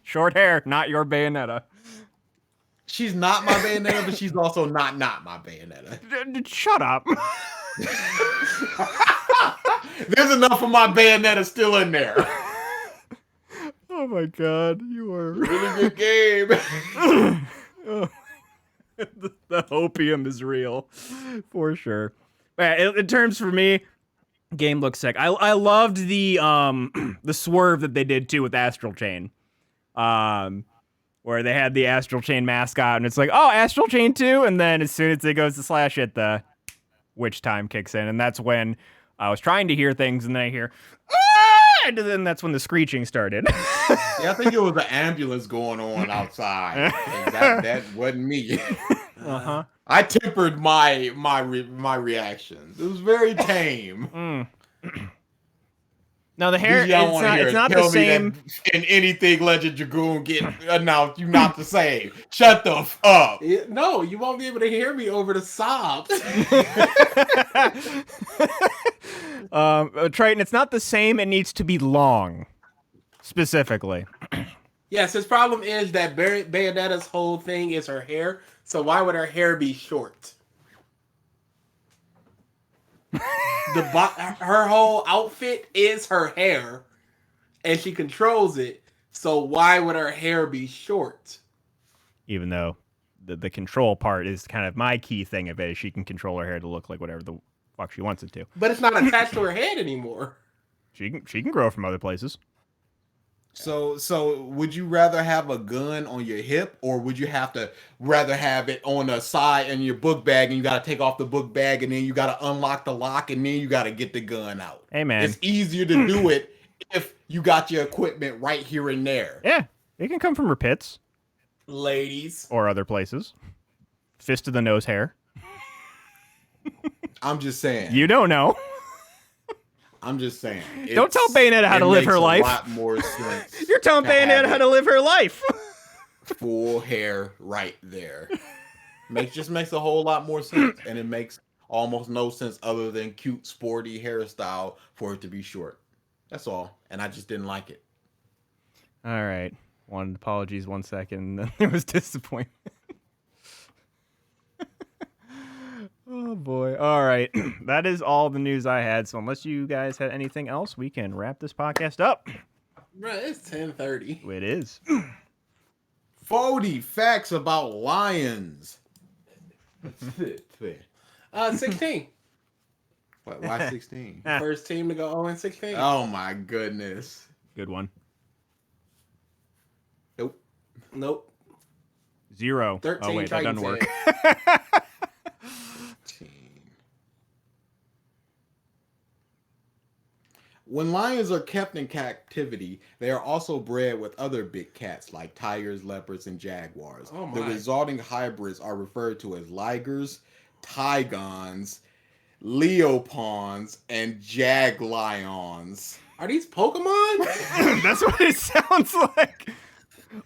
Short hair, not your Bayonetta. She's not my Bayonetta, but she's also not my Bayonetta. Shut up. There's enough of my Bayonetta still in there. Oh my god, you are really good game. Oh. The opium is real, for sure. In terms for me, game looks sick. I loved the swerve that they did too with Astral Chain. Where they had the Astral Chain mascot, and it's like, oh, Astral Chain 2, and then as soon as it goes to slash it, the witch time kicks in, and that's when I was trying to hear things, and then I hear, ah! And then that's when the screeching started. Yeah, I think it was an ambulance going on outside. that wasn't me. Uh-huh. I tempered my reactions. It was very tame. Now the hair, it's not the same. In anything Legend Dragoon get announced, you're not the same. Shut the up. No, you won't be able to hear me over the sobs. Triton, it's not the same. It needs to be long, specifically. Yes, his problem is that Bayonetta's whole thing is her hair. So why would her hair be short? Her whole outfit is her hair, and she controls it. So why would her hair be short? Even though the control part is kind of my key thing of it. Is she can control her hair to look like whatever the fuck she wants it to. But it's not attached to her head anymore. She can grow from other places. So would you rather have a gun on your hip, or would you rather have it on the side in your book bag, and you got to take off the book bag, and then you got to unlock the lock, and then you got to get the gun out? Hey, man. It's easier to do it if you got your equipment right here and there. Yeah, it can come from her pits. Ladies. Or other places. Fist to the nose hair. I'm just saying. You don't know. I'm just saying. Don't tell Bayonetta how to live her life. It makes a lot more sense. You're telling Bayonetta how to live her life. Full hair right there. Just makes a whole lot more sense. And it makes almost no sense other than cute, sporty hairstyle for it to be short. That's all. And I just didn't like it. All right. One apologies 1 second. Then there was disappointment. Oh boy. All right. That is all the news I had. So unless you guys had anything else, we can wrap this podcast up. Bro, it's 10:30. It is. 40 facts about lions. 16. Why 16? First team to go 0-16. Oh my goodness. Good one. Nope. 0. 13 Oh wait, that doesn't work. When lions are kept in captivity, they are also bred with other big cats like tigers, leopards, and jaguars. Oh the my. resulting hybrids are referred to as ligers, tigons, leopons, and jaglions. Are these Pokemon? That's what it sounds like.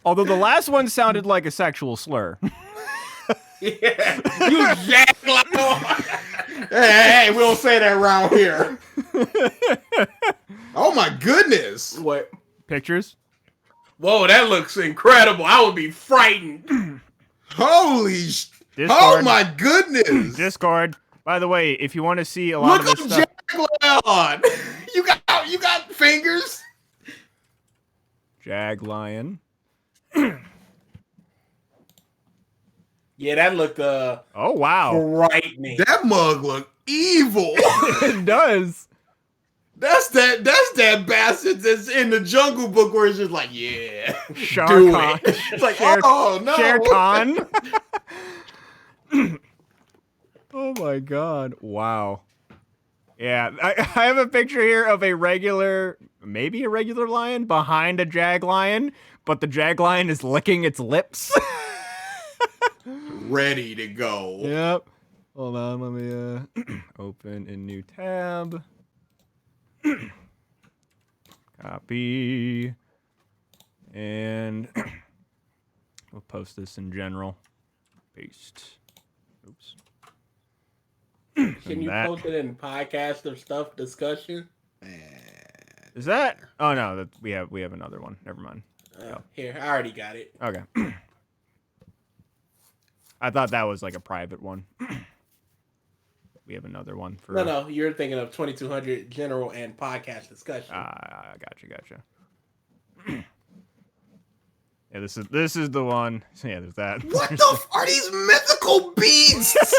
Although the last one sounded like a sexual slur. Yeah. You jaglion. Hey, we don't say that around here. Oh my goodness. What? Pictures? Whoa, that looks incredible. I would be frightened. Holy Discord. Oh my goodness. Discord. By the way, if you want to see a lot of Look this up stuff. Jaglion. You got fingers? Jaglion. Yeah, that looked Oh wow. frightening. That mug look evil. It does. That's that bastard that's in the Jungle Book where it's just like, yeah, Shar do Khan. it. It's like, Shere- oh no. Shere Khan. Oh my god. Wow. Yeah, I have a picture here of maybe a regular lion behind a jaglion, but the jaglion is licking its lips. Ready to go. Yep. Hold on, let me open a new tab. Copy. And we'll post this in general. Paste. Oops. Can you post it in podcast or stuff discussion? Is that? Oh no, we have another one. Never mind. Here, I already got it. Okay. I thought that was like a private one. We have another one for. No, you're thinking of 2200 general and podcast discussion. Gotcha. Yeah, this is the one. Yeah, there's that. What the are these mythical beasts?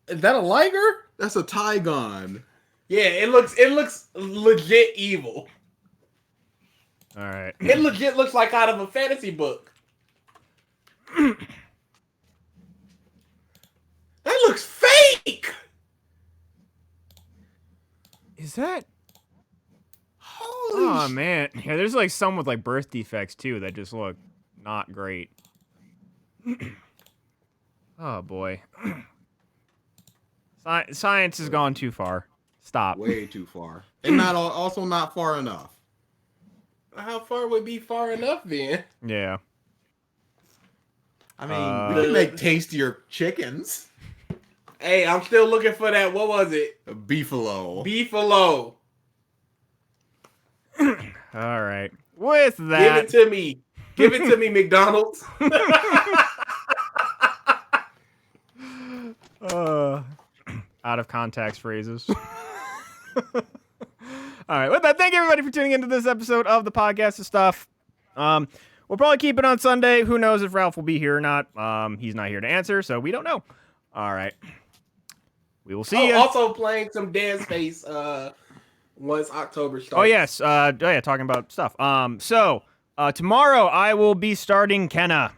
Is that a liger? That's a Tygon. Yeah, it looks legit evil. All right. It legit looks like out of a fantasy book. That looks fake. Is that? Holy Oh man, yeah. There's like some with like birth defects too that just look not great. Oh boy. Science has gone too far. Stop. way too far. And also not far enough. How far would be far enough then? Yeah. I mean, we can make tastier chickens. Hey, I'm still looking for that. What was it? A beefalo. Beefalo. All right. With that, Give it to me. Give it to me, McDonald's. out of context phrases. All right. With that, thank you everybody for tuning into this episode of the Podcast of Stuff. we'll probably keep it on Sunday. Who knows if Ralph will be here or not? He's not here to answer, so we don't know. All right. We will see you. Also playing some Dead Space once October starts. Oh, yes. Talking about stuff. So tomorrow I will be starting Kenna.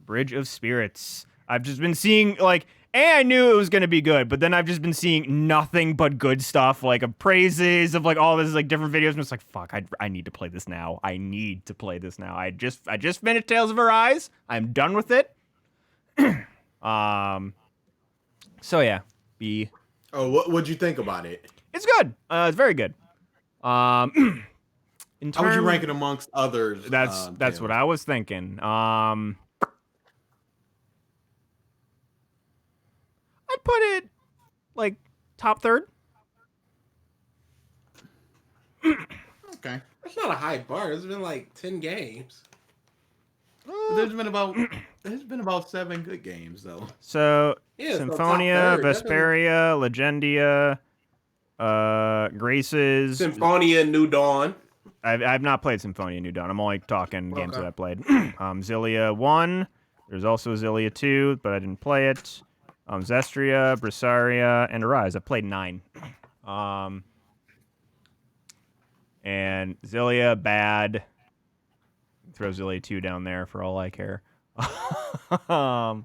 Bridge of Spirits. I've just been seeing, like, I knew it was going to be good, but then I've just been seeing nothing but good stuff, like, of praises, of, like, all this, like, different videos, and it's like, fuck, I need to play this now. I need to play this now. I just finished Tales of Arise. I'm done with it. So, yeah. Oh, what'd you think about it? It's good. It's very good. How would you rank it amongst others? That's what I was thinking. I'd put it like top third. Okay. That's not a high bar. It's been like 10 games. There's been about 7 good games though. So Yeah, Symphonia, so Vesperia, Legendia, Graces. Symphonia, New Dawn. I've not played Symphonia New Dawn. I'm only talking games that I played. Zillia 1. There's also Zillia 2, but I didn't play it. Zestria, Brissaria, and Arise. I played 9. And Zillia, bad. Throw Zillia 2 down there for all I care. Oh,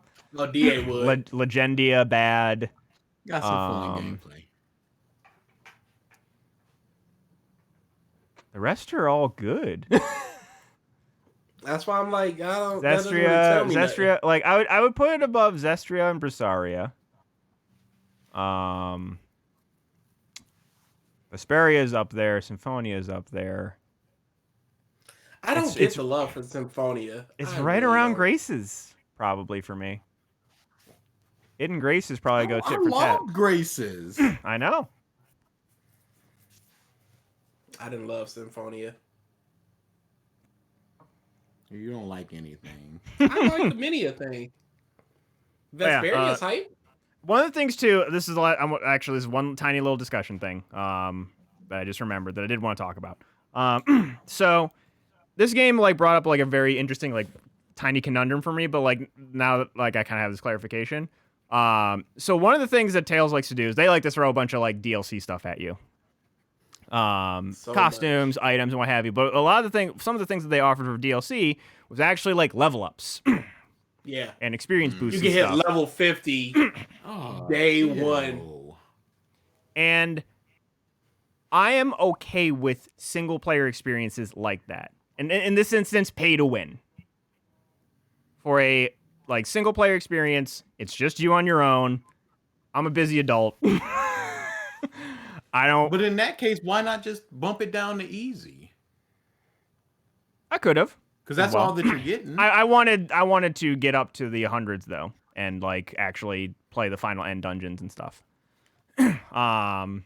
DA would. Legendia, bad. Got some fun gameplay. The rest are all good. That's why I'm like, I don't. Zestria, like I would put it above Zestria and Brissaria. Vesperia is up there. Symphonia is up there. I don't get the love for Symphonia. It's right around Graces, probably for me. Hidden Graces probably go tit for tat. I love Graces. I know. I didn't love Symphonia. You don't like anything. I like the mini thing. Vesperia's hype. One of the things too, this is one tiny little discussion thing that I just remembered that I did want to talk about. So this game like brought up like a very interesting like tiny conundrum for me, but like now that like I kind of have this clarification. So one of the things that Tales likes to do is they like to throw a bunch of like DLC stuff at you. Costumes, items, and what have you. But some of the things that they offered for DLC was actually like level ups. Yeah. And experience boosts. You can hit level 50 day one. And I am okay with single player experiences like that. And in this instance, pay to win. For a like single player experience, it's just you on your own. I'm a busy adult. I don't. But in that case, why not just bump it down to easy? I could have, because that's all that you're getting. I wanted to get up to the hundreds though, and like actually play the final end dungeons and stuff. But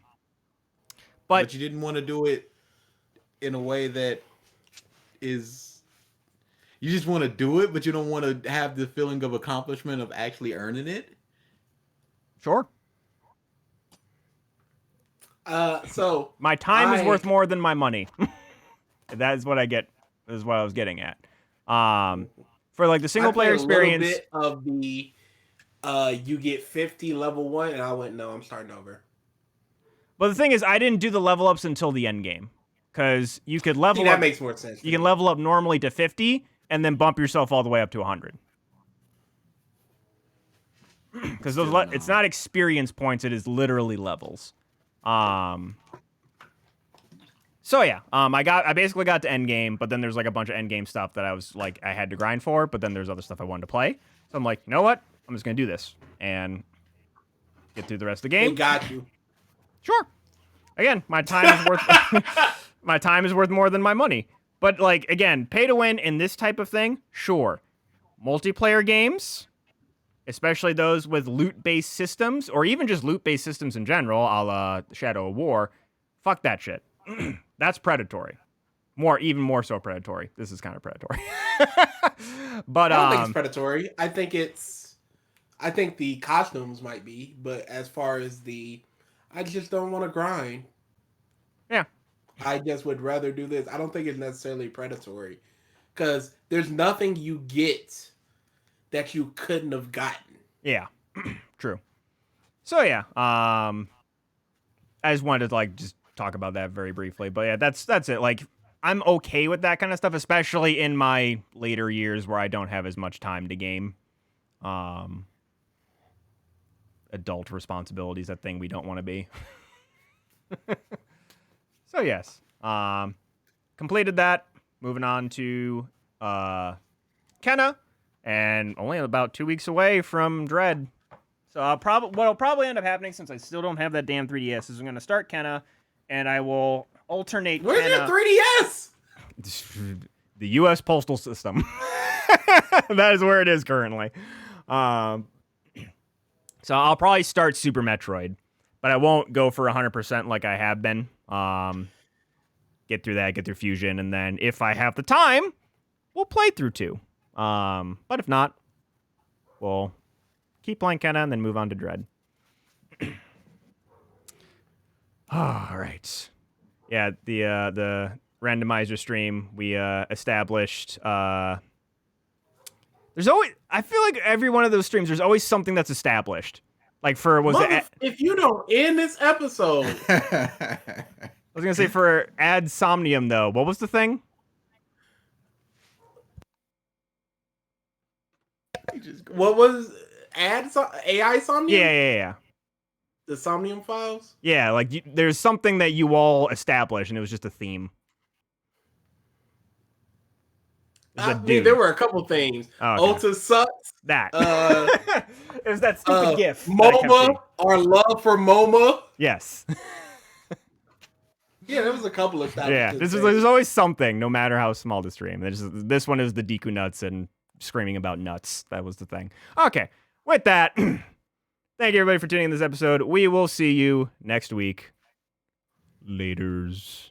you didn't want to do it in a way that is. You just want to do it, but you don't want to have the feeling of accomplishment of actually earning it. Sure. So my time is worth more than my money. That is what I get. Is what I was getting at. For like the single player experience, a bit of the you get 50 level 1, and I went, no, I'm starting over. But the thing is, I didn't do the level ups until the end game, because you could level up. That makes more sense. You can level up normally to 50, and then bump yourself all the way up to 100. Because it's not experience points; it is literally levels. So yeah, I basically got to end game, but then there's like a bunch of end game stuff that I was like I had to grind for, but then there's other stuff I wanted to play. So I'm like, you know what? I'm just gonna do this and get through the rest of the game. They got you. Sure. Again, my time is worth more than my money. But like again, pay to win in this type of thing, sure. Multiplayer games, especially those with loot-based systems, or even just loot-based systems in general, a la Shadow of War, fuck that shit. That's predatory. Even more so predatory. This is kind of predatory. But I don't think it's predatory. I think the costumes might be, but as far as I just don't want to grind. Yeah. I just would rather do this. I don't think it's necessarily predatory. because there's nothing you get that you couldn't have gotten. Yeah, true. So yeah, I just wanted to like just talk about that very briefly, but yeah, that's it. Like, I'm okay with that kind of stuff, especially in my later years where I don't have as much time to game. Adult responsibilities, that thing we don't want to be. So yes, completed that. Moving on to Kenna, and only about 2 weeks away from Dread. So what'll probably end up happening, since I still don't have that damn 3DS, is I'm gonna start Kenna, and I will alternate. Where's Kenna, your 3DS? the U.S. postal system. That is where it is currently. So I'll probably start Super Metroid, but I won't go for 100% like I have been. Get through that, get through Fusion, and then if I have the time, we'll play through 2. But if not, we'll keep playing Kenna and then move on to Dread. All right. Yeah, the randomizer stream, we established. There's always, I feel like every one of those streams, there's always something that's established. Like for if you don't end this episode. I was gonna say for Ad Somnium though. What was the thing? What was AI Somnium? Yeah. The Somnium Files? Yeah, like there's something that you all established, and it was just a theme. I mean, there were a couple things. Oh, okay. Ulta sucks. That. It was that stupid GIF. MoMA, our love for MoMA. Yes. Yeah, there was a couple of stuff. Yeah, there's always something, no matter how small the stream. This one is the Deku nuts and screaming about nuts. That was the thing. Okay, with that, thank you everybody for tuning in this episode. We will see you next week. Laters.